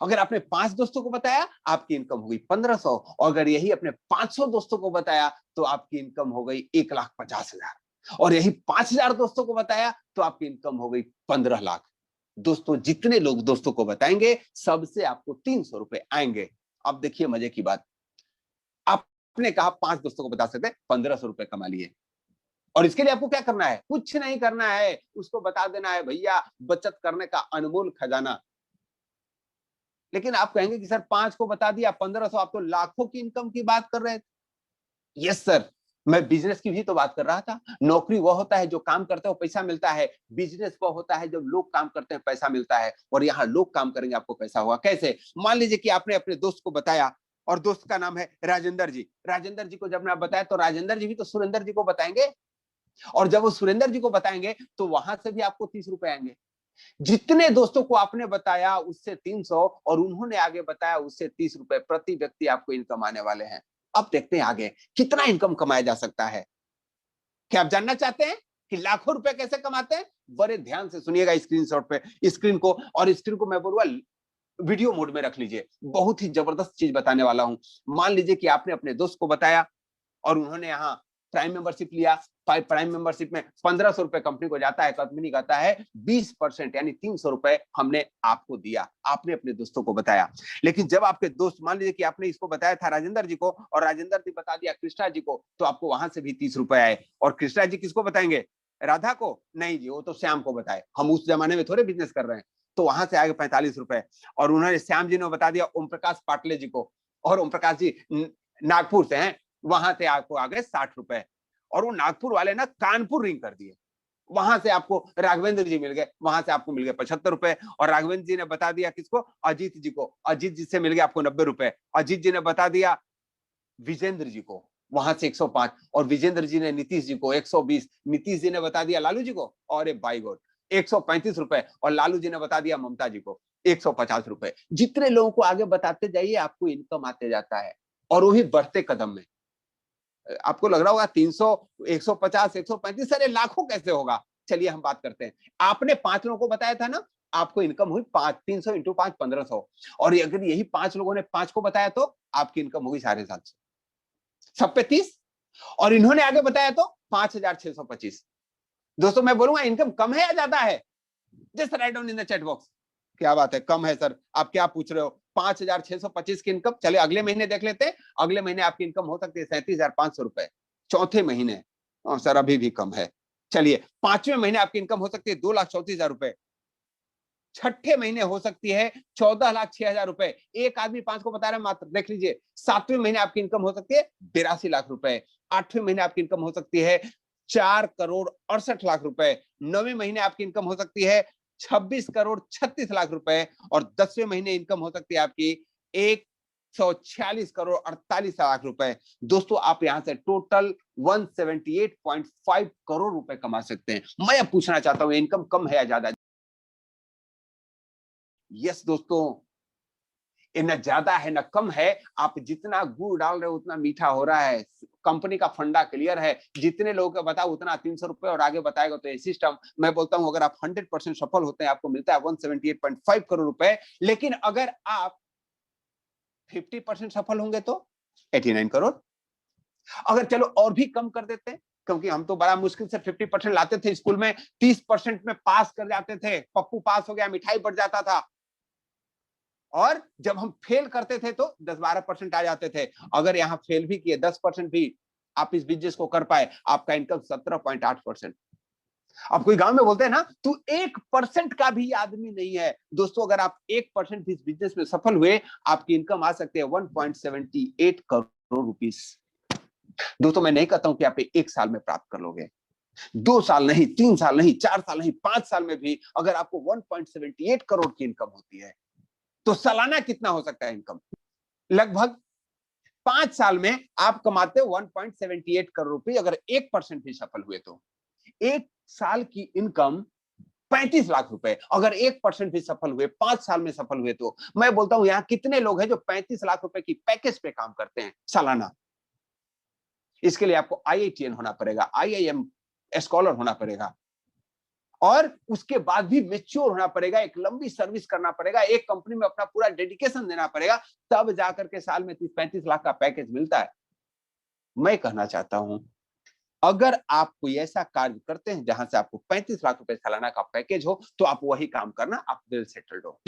अगर आपने 5 दोस्तों को बताया, आपकी इनकम हो गई 1500, और अगर यही अपने 500 दोस्तों को बताया तो आपकी इनकम हो गई 1,50,000, और यही 5,000 दोस्तों को बताया तो आपकी इनकम हो गई 15 लाख। दोस्तों जितने लोग दोस्तों को बताएंगे, सबसे आपको 300 रुपए आएंगे। अब देखिए मजे की बात, आपने कहा 5 दोस्तों को बता सकते, 1500 रुपए कमा लिए, और इसके लिए आपको क्या करना है? कुछ नहीं करना है, उसको बता देना है भैया बचत करने का अनमोल खजाना। लेकिन आप कहेंगे कि सर 5 को बता दिया 1500, आप तो लाखों की इनकम की बात कर रहे थे। यस सर, मैं बिजनेस की भी तो बात कर रहा था। नौकरी वह होता है जो काम करते हो पैसा मिलता है, बिजनेस वह होता है जब लोग काम करते हैं पैसा मिलता है, और यहाँ लोग काम करेंगे आपको पैसा होगा। कैसे? मान लीजिए कि आपने अपने दोस्त को बताया, और दोस्त का नाम है राजेंद्र जी। राजेंद्र जी को जब मैं बताया तो राजेंद्र जी भी तो सुरेंद्र जी को बताएंगे, और जब वो सुरेंद्र जी को बताएंगे तो वहां से भी आपको 30 रुपए आएंगे। जितने दोस्तों को आपने बताया उससे 300, और उन्होंने आगे बताया उससे 30 रुपए प्रति व्यक्ति आपको इनकम आने वाले हैं। अब देखते हैं आगे कितना इनकम कमाया जा सकता है। क्या आप जानना चाहते हैं कि लाखों रुपए कैसे कमाते हैं? बड़े ध्यान से सुनिएगा स्क्रीनशॉट पे, स्क्रीन को, और स्क्रीन को मैं बोलूंगा वीडियो मोड में रख लीजिए, बहुत ही जबरदस्त चीज बताने वाला हूं। मान लीजिए कि आपने अपने दोस्त को बताया और उन्होंने यहाँ प्राइम मेंबरशिप लिया। प्राइम मेंबरशिप में 1500 रुपए कंपनी को जाता है, कंपनी कहता है 20% यानी 300 रुपए हमने आपको दिया, आपने अपने दोस्तों को बताया। लेकिन जब आपके दोस्त, मान लीजिए कि आपने इसको बताया था राजेंद्र जी को, और राजेंद्र जी बता दिया कृष्णा जी को, तो आपको वहां से भी 30 रुपए आए। और कृष्णा जी किसको बताएंगे? राधा को? नहीं जी, वो तो श्याम को बताए, हम उस जमाने में थोड़े बिजनेस कर रहे हैं। तो वहां से आगे 45 रुपए, और उन्होंने श्याम जी ने बता दिया ओम प्रकाश पाटले जी को, और ओम प्रकाश जी नागपुर से हैं, वहां से आपको आ गए 60 रुपए। और वो नागपुर वाले ना कानपुर रिंग कर दिए, वहां से आपको राघवेंद्र जी मिल गए, वहां से आपको मिल गए 75 रुपए। और राघवेंद्र जी ने बता दिया किसको? अजीत जी को, अजीत जी से मिल गए आपको 90 रुपए। अजीत जी ने बता दिया विजेंद्र जी को, वहां से 105, और विजेंद्र जी ने नीतीश जी को 120, नीतीश जी ने बता दिया लालू जी को, और बाई गॉड 135 रुपए, और लालू जी ने बता दिया ममता जी को 150 रुपए। जितने लोगों को आगे बताते जाइए आपको इनकम आते जाता है, और वो भी बढ़ते कदम में। आपको लग रहा होगा 300, 150, 135, अरे लाखों कैसे होगा। चलिए हम बात करते हैं। आपने 5 लोगों को बताया था ना, आपको इनकम हुई 300 इंटू 5, 1500, और अगर यही 5 लोगों ने 5 को बताया तो आपकी इनकम होगी 750, सब पे 30, और इन्होंने आगे बताया तो 5625। दोस्तों मैं बोलूंगा इनकम कम है या ज्यादा है? Just write down in the chat box. क्या बात है, कम है सर, आप क्या पूछ रहे हो? 5625 की इनकम। चलिए अगले महीने देख लेते हैं। अगले महीने आपकी इनकम हो सकती है 37,500 रुपए, चौथे महीने। सर अभी भी कम है। चलिए 5वें महीने आपकी इनकम हो सकती है 2,34,000 रुपए, छठे महीने हो सकती है 14,06,000 रुपए। एक आदमी 5 को बता रहा है मात्र, देख लीजिए। 7वें महीने आपकी इनकम हो सकती है 82 लाख रुपए। 8वें महीने आपकी इनकम हो सकती है 4,68,00,000 रुपए। 9वें महीने आपकी इनकम हो सकती है 26,36,00,000 रुपए, और 10वें महीने इनकम हो सकती है आपकी 146,48,00,000 रुपए। दोस्तों आप यहां से टोटल 178.5 करोड़ रुपए कमा सकते हैं। मैं अब पूछना चाहता हूं इनकम कम है या ज्यादा? यस दोस्तों, ये न ज्यादा है न कम है। आप जितना गुड़ डाल रहे हो उतना मीठा हो रहा है। कंपनी का फंडा क्लियर है। जितने लोगों को बताओ उतना 300 रुपए और आगे बताएगा तो ये सिस्टम। मैं बोलता हूं अगर आप 100% सफल होते हैं आपको मिलता है 178.5 करोड़ रुपए। लेकिन अगर आप 50% सफल होंगे तो 89 करोड़। अगर चलो और भी कम कर देते हैं, क्योंकि हम तो बड़ा मुश्किल से 50% लाते थे स्कूल में, 30% में पास कर जाते थे। पप्पू पास हो गया, मिठाई बढ़ जाता था। और जब हम फेल करते थे तो 10-12% आ जाते थे। अगर यहाँ फेल भी किए 10% भी आप इस बिजनेस को कर पाए, आपका इनकम 17.8%। अब कोई गांव में बोलते हैं ना तू 1% का भी आदमी नहीं है। दोस्तों अगर आप 1% इस बिजनेस में सफल हुए, आपकी इनकम आ सकती है 1.78 करोड़ रुपीस। दोस्तों मैं नहीं कहता हूं कि आप 1 साल में प्राप्त कर लोगे, 2 साल नहीं, 3 साल नहीं, 4 साल नहीं, 5 साल में भी अगर आपको 1.78 करोड़ की इनकम होती है तो सालाना कितना हो सकता है इनकम? लगभग 5 साल में आप कमाते 1.78 करोड़ रुपए। अगर 1% भी सफल हुए तो 1 साल की इनकम 35 लाख रुपए। अगर 1% भी सफल हुए, 5 साल में सफल हुए तो मैं बोलता हूं यहां कितने लोग हैं जो 35 लाख रुपए की पैकेज पे काम करते हैं सालाना? इसके लिए आपको IITian होना पड़ेगा, IIM स्कॉलर होना पड़ेगा, और उसके बाद भी मैच्योर होना पड़ेगा, एक लंबी सर्विस करना पड़ेगा, एक कंपनी में अपना पूरा डेडिकेशन देना पड़ेगा, तब जाकर के साल में 30-35 लाख का पैकेज मिलता है। मैं कहना चाहता हूं अगर आप कोई ऐसा कार्य करते हैं जहां से आपको 35 लाख रुपए सालाना का पैकेज हो तो आप वही काम करना, आप वेल सेटल्ड हो।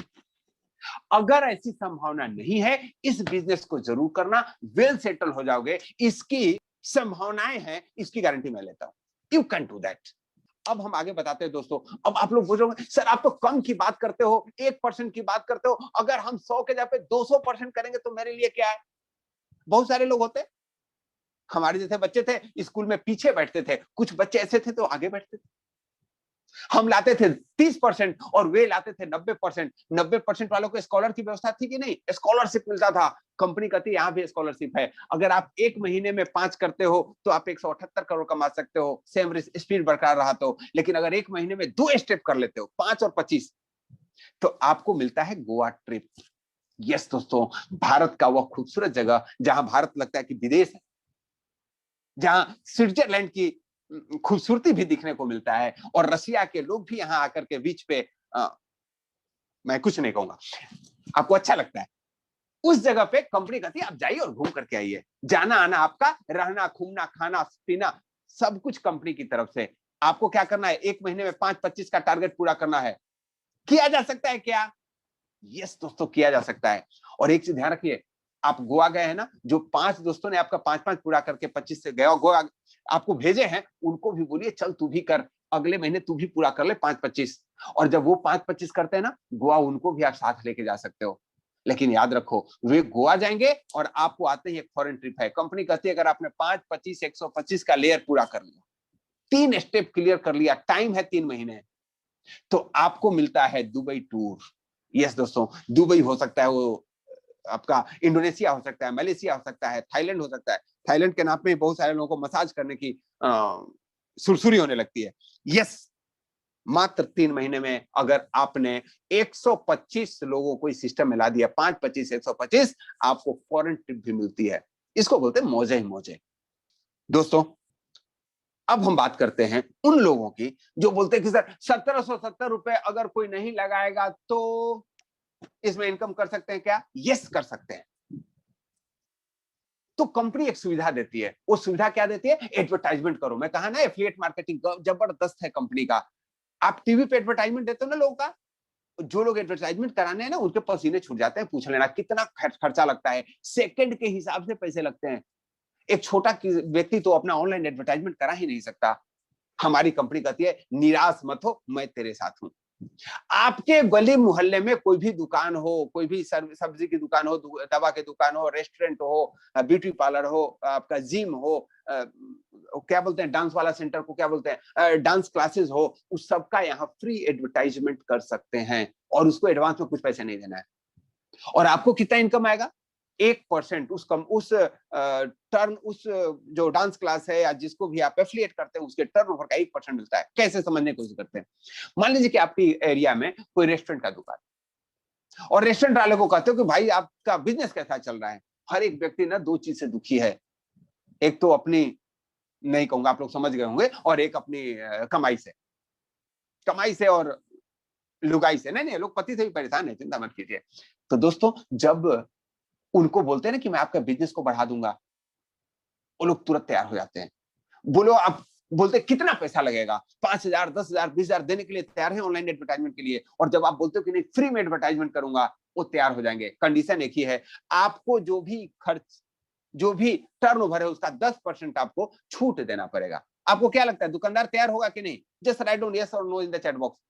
अगर ऐसी संभावना नहीं है, इस बिजनेस को जरूर करना, वेल सेटल हो जाओगे। इसकी संभावनाएं हैं, इसकी गारंटी मैं लेता हूं। You can do that. अब हम आगे बताते हैं दोस्तों। अब आप लोग बोलोगे सर आप तो कम की बात करते हो, 1% की बात करते हो, अगर हम 100 के जगह पे 200% करेंगे तो मेरे लिए क्या है? बहुत सारे लोग होते, हमारे जैसे बच्चे थे स्कूल में पीछे बैठते थे, कुछ बच्चे ऐसे थे तो आगे बैठते थे। हम लाते थे 30% और वे लाते थे 90%। 90% वालों को स्कॉलर की व्यवस्था थी कि नहीं? स्कॉलरशिप मिलता था। कंपनी कहती है यहाँ भी स्कॉलरशिप है। अगर आप 1 महीने में 5 करते हो तो आप 178 करोड़ कमा सकते हो, सेम स्पीड बरकरार रहा तो। लेकिन अगर 1 महीने में 2 स्टेप कर लेते हो, 5 और 25, तो आपको मिलता है गोवा ट्रिप। यस दोस्तों, भारत का वह खूबसूरत जगह जहां भारत लगता है कि विदेश है, जहां स्विट्जरलैंड की खूबसूरती भी दिखने को मिलता है, और रशिया के लोग भी यहाँ आकर के बीच पे मैं कुछ नहीं कहूंगा, आपको अच्छा लगता है। उस जगह पे कंपनी कहती है आप जाइए और घूम करके आइए। जाना आना आपका, रहना घूमना खाना पीना सब कुछ कंपनी की तरफ से। आपको क्या करना है? 1 महीने में 5-25 का टारगेट पूरा करना है। किया जा सकता है क्या? यस दोस्तों, किया जा सकता है। और एक चीज ध्यान रखिए, आप गोवा गए हैं ना, जो 5 दोस्तों ने आपका 5-5 पूरा करके 25 से गया गोवा आपको भेजे हैं, उनको भी बोलिए चल तू भी कर, अगले महीने तू भी पूरा कर ले 5-25। और जब वो 5-25 करते हैं ना, गोवा उनको भी आप साथ लेके जा सकते हो। लेकिन याद रखो, वे गोवा जाएंगे और आपको आते ही एक फॉरेन ट्रिप है। कंपनी कहती है अगर आपने 5-25 125 का लेयर पूरा कर लिया, 3 स्टेप क्लियर कर लिया, टाइम है 3 महीने, तो आपको मिलता है दुबई टूर। यस दोस्तों, दुबई हो सकता है, वो आपका इंडोनेशिया हो सकता है, मलेशिया हो सकता है, थाईलैंड हो सकता है। थाईलैंड के नाम पे बहुत सारे लोगों को मसाज करने की सुरसुरी होने लगती है। यस, मात्र 3 महीने में अगर आपने 125 लोगों को इस सिस्टम में ला दिया, 5-25 125, आपको फॉरेन ट्रिप भी मिलती है। इसको बोलते हैं मौजे ही मौजे। दोस्तों, अब हम बात करते हैं उन लोगों की जो बोलते हैं कि सर 1770 रुपए अगर कोई नहीं लगाएगा तो इसमें इनकम कर सकते हैं क्या? यस, कर सकते हैं। तो कंपनी एक सुविधा देती है। वो सुविधा क्या देती है? एडवर्टाइजमेंट करो। मैं कहा ना, एफिलिएट मार्केटिंग जबरदस्त है कंपनी का। आप टीवी पे एडवर्टाइजमेंट देते हो ना लोगों का, जो लोग एडवर्टाइजमेंट कराने हैं ना, उनके पसीने छूट जाते हैं। पूछ लेना कितना खर्चा लगता है, सेकंड के हिसाब से पैसे लगते हैं। एक छोटा व्यक्ति तो अपना ऑनलाइन एडवर्टाइजमेंट करा ही नहीं सकता। हमारी कंपनी कहती है निराश मत हो, मैं तेरे साथ हूं। आपके गली मोहल्ले में कोई भी दुकान हो, कोई भी सब्जी की दुकान हो, दवा की दुकान हो, रेस्टोरेंट हो, ब्यूटी पार्लर हो, आपका जिम हो, क्या बोलते हैं डांस वाला सेंटर को क्या बोलते हैं, डांस क्लासेस हो, उस सबका यहाँ फ्री एडवर्टाइजमेंट कर सकते हैं और उसको एडवांस में कुछ पैसे नहीं देना है। और आपको कितना इनकम आएगा? 1% उस टर्न उस जो डांस क्लास है या जिसको भी आप एफिलिएट करते हैं उसके टर्नओवर का 1% मिलता है। कैसे समझने की कोशिश करते हैं? मान लीजिए कि आपकी एरिया में कोई रेस्टोरेंट का दुकान, और रेस्टोरेंट वाले को कहते हो कि भाई आपका बिजनेस कैसा चल रहा है? हर एक व्यक्ति ना 2 चीज से दुखी है। एक तो अपनी, नहीं कहूंगा, आप लोग समझ गए होंगे, और एक अपनी कमाई से और लुगाई से। नहीं, लोग पति से भी परेशान है, चिंता मत कीजिए। तो दोस्तों, जब उनको बोलते हैं ना कि मैं आपका बिजनेस को बढ़ा दूंगा, वो लोग तुरंत तैयार हो जाते हैं। बोलो, आप बोलते कितना पैसा लगेगा? 5,000, 10,000, 20,000 देने के लिए तैयार है ऑनलाइन एडवर्टाइजमेंट के लिए। और जब आप बोलते हो कि नहीं, फ्री में एडवर्टाइजमेंट करूंगा, वो तैयार हो जाएंगे। कंडीशन एक ही है, आपको जो भी खर्च, जो भी टर्नओवर है, उसका 10% आपको छूट देना पड़ेगा। आपको क्या लगता है, दुकानदार तैयार होगा कि नहीं? जस्ट राइट डाउन यस और no in the chat box.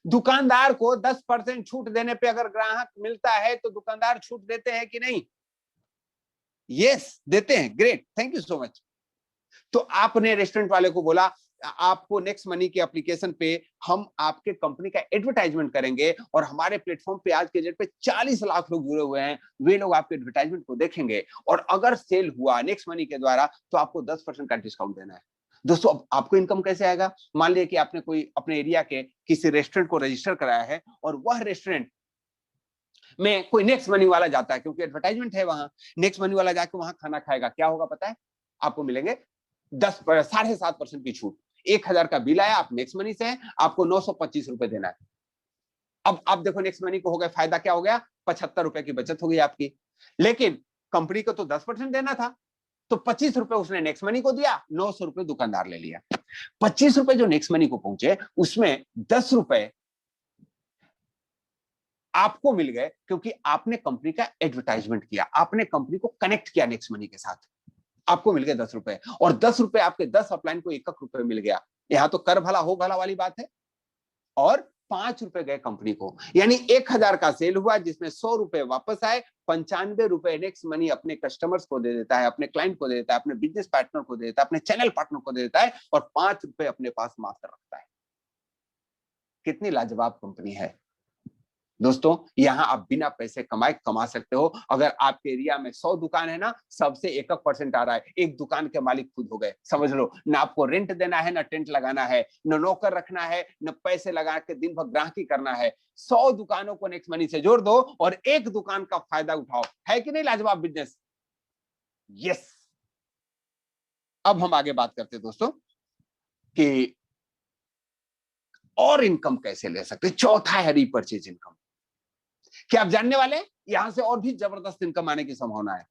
दुकानदार को 10% छूट देने पे अगर ग्राहक मिलता है तो दुकानदार छूट देते हैं कि नहीं? यस, देते हैं। Great, thank you so much. तो आपने रेस्टोरेंट वाले को बोला, आपको नेक्स्ट मनी के एप्लीकेशन पे हम आपके कंपनी का एडवर्टाइजमेंट करेंगे, और हमारे प्लेटफॉर्म पे आज के डेट पे 40 लाख लोग जुड़े हुए हैं। वे लोग आपके एडवर्टाइजमेंट को देखेंगे, और अगर सेल हुआ नेक्स्ट मनी के द्वारा तो आपको 10% का डिस्काउंट देना है। दोस्तों, अब आपको इनकम कैसे आएगा? मान लिया कि आपने कोई अपने एरिया के किसी रेस्टोरेंट को रजिस्टर कराया है, और वह रेस्टोरेंट में कोई नेक्स्ट मनी वाला जाता है, क्योंकि एडवर्टाइजमेंट है वहां। नेक्स्ट मनी वाला जाके वहां खाना खाएगा, क्या होगा पता है? आपको मिलेंगे 7.5% की छूट। 1,000 का बिल आया, आप नेक्स्ट मनी से हैं, आपको 925 रुपए देना है। अब आप देखो, नेक्स्ट मनी को हो गया फायदा, क्या हो गया? 75 रुपए की बचत हो गई आपकी। लेकिन कंपनी को तो 10% देना था, तो 25 रुपए उसने नेक्स्ट मनी को दिया, 900 रुपए दुकानदार ले लिया। 25 रुपए जो नेक्स्ट मनी को पहुंचे, उसमें 10 रुपए आपको मिल गए, क्योंकि आपने कंपनी का एडवर्टाइजमेंट किया, आपने कंपनी को कनेक्ट किया नेक्स्ट मनी के साथ। आपको मिल गए 10 रुपए, और 10 रुपए आपके 10 अपलाइन को 1 रुपए मिल गया। यहां तो कर भला हो भला वाली बात है। और 5 रुपए गए कंपनी को, यानी 1,000 का सेल हुआ, जिसमें 100 रुपए वापस आए। 95 रुपए नेक्स्ट मनी अपने कस्टमर्स को दे देता है, अपने क्लाइंट को दे देता है, अपने बिजनेस पार्टनर को दे देता है, अपने चैनल पार्टनर को दे देता है, और 5 रुपए अपने पास मात्र रखता है। कितनी लाजवाब कंपनी है दोस्तों। यहां आप बिना पैसे कमाए कमा सकते हो। अगर आपके एरिया में 100 दुकान है ना, सबसे 1% आ रहा है। एक दुकान के मालिक खुद हो गए, समझ लो। ना आपको रेंट देना है, ना टेंट लगाना है, न नौकर रखना है, न पैसे लगा के दिन भर ग्राहकी करना है। 100 दुकानों को नेक्स्ट मनी से जोड़ दो और एक दुकान का फायदा उठाओ। है कि नहीं लाजवाब बिजनेस? यस। अब हम आगे बात करते हैं दोस्तों कि और इनकम कैसे ले सकते हैं। चौथा है रीपरचेज इनकम। क्या आप जानने वाले हैं? यहां से और भी जबरदस्त इनकम आने की संभावना है।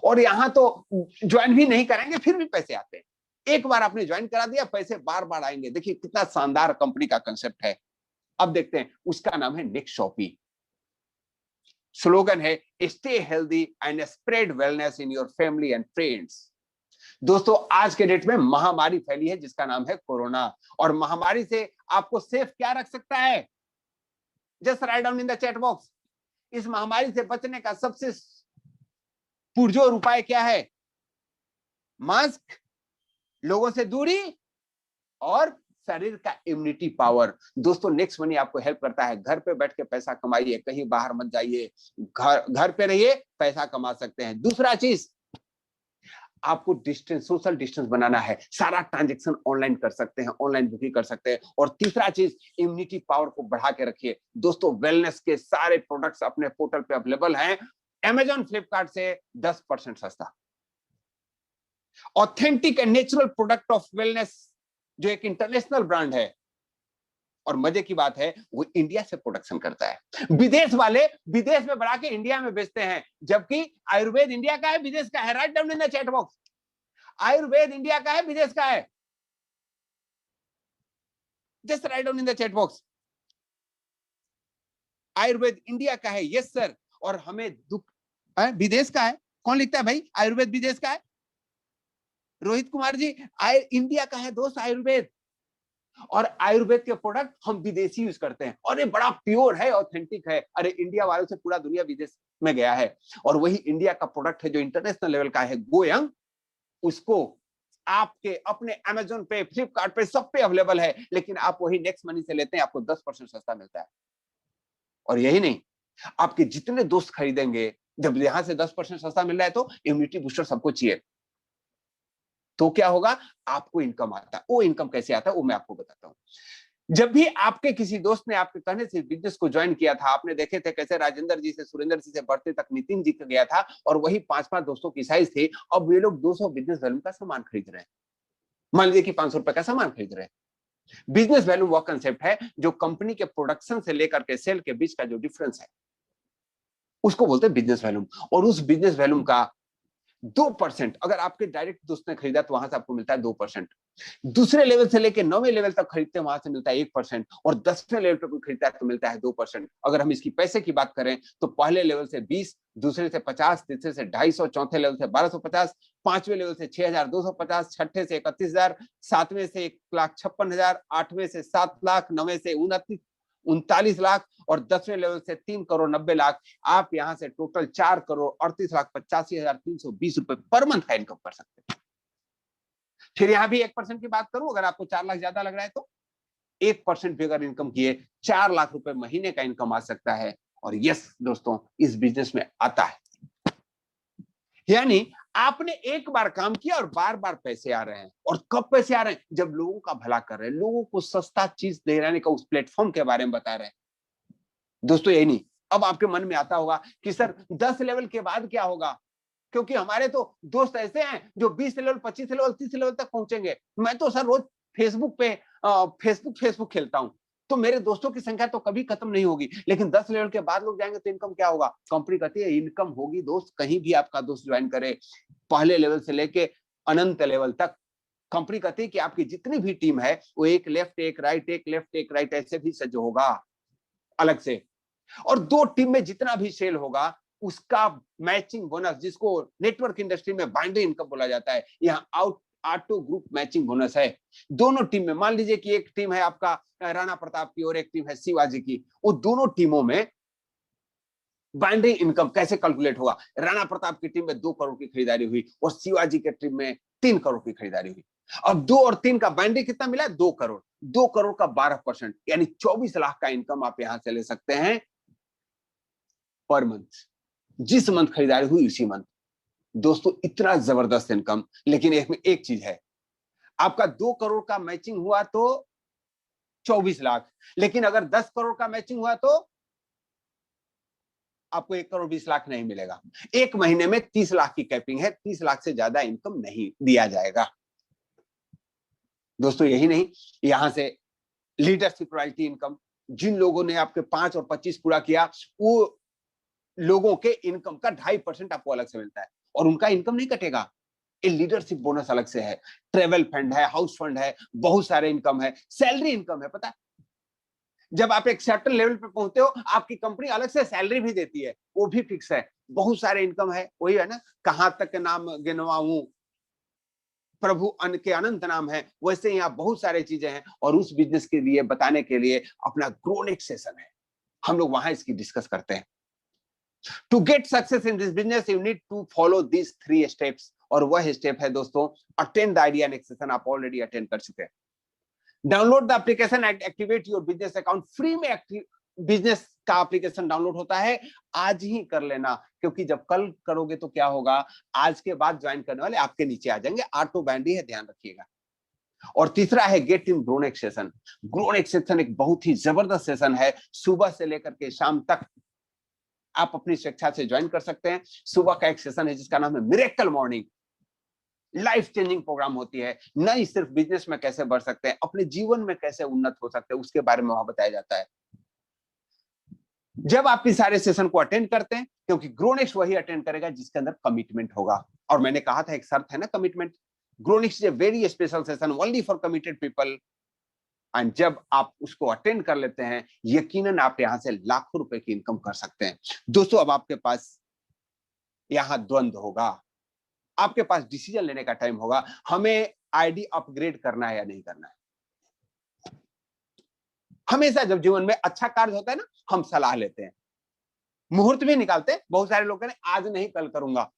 और यहां तो ज्वाइन भी नहीं करेंगे फिर भी पैसे आते हैं। एक बार आपने ज्वाइन करा दिया, पैसे बार बार आएंगे। देखिए कितना शानदार कंपनी का कंसेप्ट है। अब देखते हैं, उसका नाम है नेक्स्ट शॉपी। स्लोगन है, stay healthy and spread wellness in your family and friends. दोस्तों, आज के डेट में महामारी फैली है जिसका नाम है कोरोना, और महामारी से आपको सेफ क्या रख सकता है? Just write down in the chat box. इस महामारी से बचने का सबसे पुरजोर उपाय क्या है? मास्क, लोगों से दूरी, और शरीर का इम्यूनिटी पावर। दोस्तों, नेक्स्ट मनी आपको हेल्प करता है। घर पे बैठ के पैसा कमाइए, कहीं बाहर मत जाइए, घर पे रहिए, पैसा कमा सकते हैं। दूसरा चीज, आपको डिस्टेंस, सोशल डिस्टेंस बनाना है, सारा ट्रांजैक्शन ऑनलाइन कर सकते हैं, ऑनलाइन बुकिंग कर सकते हैं। और तीसरा चीज, इम्यूनिटी पावर को बढ़ा के रखिए दोस्तों। वेलनेस के सारे प्रोडक्ट्स अपने पोर्टल पे अवेलेबल हैं, Amazon, फ्लिपकार्ट से 10% सस्ता। Authentic and natural product of wellness जो एक इंटरनेशनल ब्रांड है, और मजे की बात है वो इंडिया से प्रोडक्शन करता है। विदेश वाले विदेश में बढ़ा के इंडिया में बेचते हैं, जबकि आयुर्वेद इंडिया का है, विदेश का है। Write down in the chat box, Ayurveda India का है, विदेश का है। Just write down in the chat box, Ayurveda India का है। Yes sir. और हमें दुख है विदेश का है। कौन लिखता है भाई आयुर्वेद विदेश का है? रोहित कुमार जी, इंडिया का है दोस्त आयुर्वेद। और आयुर्वेद के प्रोडक्ट हम विदेशी यूज करते हैं, और ये बड़ा प्योर है, ऑथेंटिक है। अरे इंडिया वालों से पूरा दुनिया विदेश में गया है। और वही इंडिया का प्रोडक्ट है जो इंटरनेशनल लेवल का है, गोयंग। उसको आपके अपने अमेजोन पे, फ्लिपकार्ट पे, सब पे अवेलेबल है। लेकिन आप वही नेक्स्ट मनी से लेते हैं, आपको 10% सस्ता मिलता है। और यही नहीं, आपके जितने दोस्त खरीदेंगे, जब यहां से 10% सस्ता मिल रहा है, तो इम्यूनिटी बूस्टर सबको चाहिए। तो क्या होगा, आपको इनकम आता है। वो इनकम कैसे आता है वो मैं आपको बताता हूं। जब भी आपके किसी दोस्त ने आपके कहने से बिजनेस को ज्वाइन किया था, आपने देखे थे कैसे राजेंद्र जी से, सुरेंद्र जी से बढ़ते तक नितिन जी का गया था, और वही 5-5 दोस्तों की साइज थी। अब ये लोग 200 बिजनेस वैल्यू का सामान खरीद रहे हैं। मान लीजिए कि 500 रुपए का सामान खरीद रहे हैं। बिजनेस वैल्यू वो कंसेप्ट है जो कंपनी के प्रोडक्शन से लेकर के सेल के बीच का जो डिफरेंस है, उसको बोलते हैं बिजनेस वैल्यूम। और उस बिजनेस वैल्यूम का 2%, अगर आपके डायरेक्ट दोस्त ने खरीदा तो वहां से आपको मिलता है 2%। दूसरे लेवल से लेके 9वें लेवल तक खरीदते हैं, वहां से मिलता है 1%। और 10वें लेवल पर कोई खरीदता है तो मिलता है 2%। अगर हम इसकी पैसे की बात करें तो पहले लेवल से 20, दूसरे से 50, तीसरे से 250, चौथे लेवल से 1250, 5वें लेवल से 6250, छठे से 31000, 7वें से 1,56,000, 8वें से 7 लाख, 9वें से 39 लाख, और 10वें लेवल से 3 करोड़ 90 लाख। आप यहां से टोटल 4 करोड़ 38,85,320 रुपए पर मंथ का इनकम कर सकते हैं। फिर यहां भी 1% की बात करूं, अगर आपको 4 लाख ज्यादा लग रहा है तो 1% भी अगर इनकम किए 4 लाख रुपए महीने का इनकम आ सकता है। और यस दोस्तों, इस बिजनेस में आता है। यानी आपने एक बार काम किया और बार बार पैसे आ रहे हैं। और कब पैसे आ रहे हैं? जब लोगों का भला कर रहे हैं, लोगों को सस्ता चीज दे रहे का उस प्लेटफॉर्म के बारे में बता रहे हैं। दोस्तों यही नहीं, अब आपके मन में आता होगा कि सर 10 लेवल के बाद क्या होगा, क्योंकि हमारे तो दोस्त ऐसे हैं जो 20 लेवल, 25 लेवल, 30 लेवल तक पहुंचेंगे। मैं तो सर रोज फेसबुक पे फेसबुक खेलता हूं, तो मेरे दोस्तों की संख्या तो कभी खत्म नहीं होगी। लेकिन 10 लेवल के बाद लोग जाएंगे तो इनकम क्या होगा? कंपनी कहती है इनकम होगी दोस्त, कहीं भी आपका दोस्त ज्वाइन करे, पहले लेवल से लेके अनंत लेवल तक। कंपनी कहती है कि आपकी जितनी भी टीम है वो एक लेफ्ट एक राइट, एक लेफ्ट एक राइट ऐसे भी सज होगा अलग से। और 2 टीम में जितना भी सेल होगा उसका मैचिंग बोनस, जिसको नेटवर्क इंडस्ट्री में बाइनरी इनकम बोला जाता है, यहाँ ऑटो ग्रुप मैचिंग बोनस है। दोनों टीम में, मान लीजिए कि एक टीम है आपका राणा प्रताप की और एक टीम है शिवाजी की, वो दोनों टीमों में बाइनरी इनकम कैसे कैलकुलेट होगा? राणा प्रताप की टीम में 2 करोड़ की खरीदारी हुई और शिवाजी की टीम में 3 करोड़ की खरीदारी हुई। अब 2 और 3 का बाइनरी कितना मिला? 2 करोड़। 2 करोड़ का 12%, यानी 24 लाख का इनकम आप यहां से ले सकते हैं पर मंथ। जिस मंथ खरीदारी हुई उसी मंथ। दोस्तों इतना जबरदस्त इनकम। लेकिन एक चीज है, आपका 2 करोड़ का मैचिंग हुआ तो 24 लाख, लेकिन अगर 10 करोड़ का मैचिंग हुआ तो आपको 1 करोड़ 20 लाख नहीं मिलेगा। एक महीने में 30 लाख की कैपिंग है, 30 लाख से ज्यादा इनकम नहीं दिया जाएगा। दोस्तों यही नहीं, यहां से लीडरशिप रॉयल्टी इनकम, जिन लोगों ने आपके 5 और 25 पूरा किया, वो लोगों के इनकम का 2.5% आपको अलग से मिलता है, और उनका इनकम नहीं कटेगा। ये लीडरशिप बोनस अलग से है, ट्रेवल फंड है, हाउस फंड है, बहुत सारे इनकम है, सैलरी इनकम है। पता है, जब आप एक सर्टेन लेवल पे पहुंचते हो, आपकी कंपनी अलग से सैलरी भी देती है, वो भी फिक्स है। बहुत सारे इनकम है, वही है ना, कहां तक नाम गिनवाऊं प्रभु अन के अनंत नाम है। वैसे यहाँ बहुत सारे चीजें हैं, और उस बिजनेस के लिए बताने के लिए अपना ग्रोनेक्स सेशन है, हम लोग वहां इसकी डिस्कस करते हैं। To get success in this business you need to follow this 3 steps, और वह स्टेप है दोस्तों, attend the idea next session. आप ऑलरेडी अटेंड कर चुके हैं। Download the application and activate your business account. Free में बिजनेस का एप्लीकेशन डाउनलोड होता है, आज ही कर लेना, क्योंकि जब कल करोगे तो क्या होगा, आज के बाद ज्वाइन करने वाले आपके नीचे आ जाएंगे, ऑटो बैंड ही है, ध्यान रखिएगा। और तीसरा है गेट इन ग्रोनेक सेशन। ग्रोनेक सेशन एक बहुत ही जबरदस्त सेशन है, सुबह से लेकर के शाम तक आप अपनी स्वेच्छा से ज्वाइन कर सकते हैं। सुबह का एक सेशन है जिसका नाम है miracle morning, life changing programme होती है, नहीं सिर्फ बिजनेस में कैसे बढ़ सकते हैं, अपने जीवन में कैसे उन्नत हो सकते हैं, उसके बारे में वहां बताया जाता है। जब आप इस सारे सेशन को अटेंड करते हैं, क्योंकि ग्रोनेक्स वही अटेंड करेगा जिसके अंदर कमिटमेंट होगा, और मैंने कहा था एक शर्त है ना commitment. Gronex is a very special session only for committed people, and जब आप उसको अटेंड कर लेते हैं, यकीनन आप यहां से लाखों रुपए की इनकम कर सकते हैं। दोस्तों, अब आपके पास यहां द्वंद्व होगा, आपके पास डिसीजन लेने का टाइम होगा, हमें आईडी अपग्रेड करना है या नहीं करना है। हमेशा जब जीवन में अच्छा कार्य होता है ना, हम सलाह लेते हैं, मुहूर्त भी निकालते हैं। बहुत सारे लोग कहते हैं आज नहीं कल करूंगा,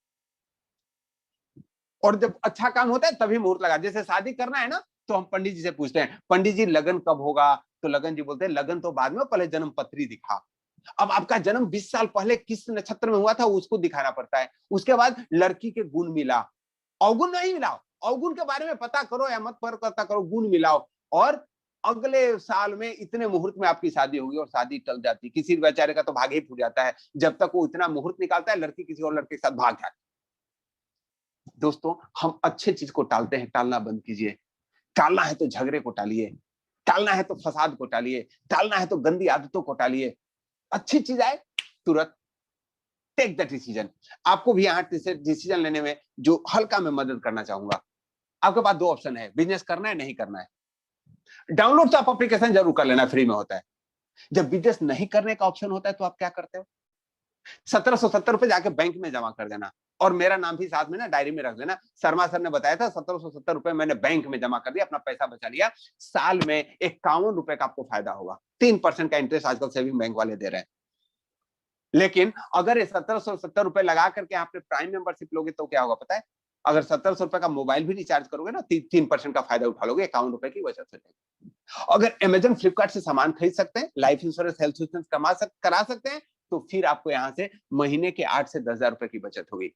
और जब अच्छा काम होता है तभी मुहूर्त लगा। जैसे शादी करना है ना, तो हम पंडित जी से पूछते हैं, पंडित जी लगन कब होगा, तो लगन जी बोलते हैं लगन तो बाद में, पहले जन्म पत्री दिखा। अब आपका जन्म 20 साल पहले किस नक्षत्र में हुआ था उसको दिखाना पड़ता है। उसके बाद लड़की के गुण मिला, अवगुण नहीं मिलाओ, अवगुण के बारे में पता करो या मत पर पता करो, गुण मिलाओ, और अगले साल में इतने मुहूर्त में आपकी शादी होगी, और शादी टल जाती। किसी बेचारे का तो भाग ही फूट जाता है, जब तक वो इतना मुहूर्त निकालता है, लड़की किसी और लड़के के साथ भाग जाती। दोस्तों, हम अच्छे चीज को टालते हैं, टालना बंद कीजिए। टालना है तो झगड़े को टालिए, टालना है तो फसाद को टालिए, टालना है तो गंदी आदतों को टालिए। अच्छी चीज आए तुरंत टेक द डिसीजन। आपको भी यहाँ डिसीजन लेने में जो हल्का मैं मदद करना चाहूंगा। आपके पास दो ऑप्शन है, बिजनेस करना है नहीं करना है। डाउनलोड तो आप एप्लीकेशन जरूर कर लेना, फ्री में होता है। जब बिजनेस नहीं करने का ऑप्शन होता है तो आप क्या करते हो, 1770 रुपए जाके बैंक में जमा कर देना, और मेरा नाम भी साथ में ना डायरी में रख देना। शर्मा सर ने बताया था, 1770 रुपए मैंने बैंक में जमा कर दिया, अपना पैसा बचा लिया। साल में 51 रुपए का आपको फायदा होगा। 3% का इंटरेस्ट आजकल सेविंग बैंक वाले दे रहे हैं। लेकिन अगर ये 1770 रुपए लगा करके आपने प्राइम मेंबरशिप लोगे तो क्या होगा पता है, अगर 1700 रुपए का मोबाइल भी रिचार्ज करोगे ना, 3% का फायदा उठा लोगे, 51 रुपए की बचत हो जाएगी। अगर अमेजन फ्लिपकार्ट से सामान खरीद सकते हैं, लाइफ इंश्योरेंस हेल्थ इंश्योरेंस करा सकते हैं, तो फिर आपको यहाँ से महीने के 8 से 10 हजार रुपए की बचत होगी।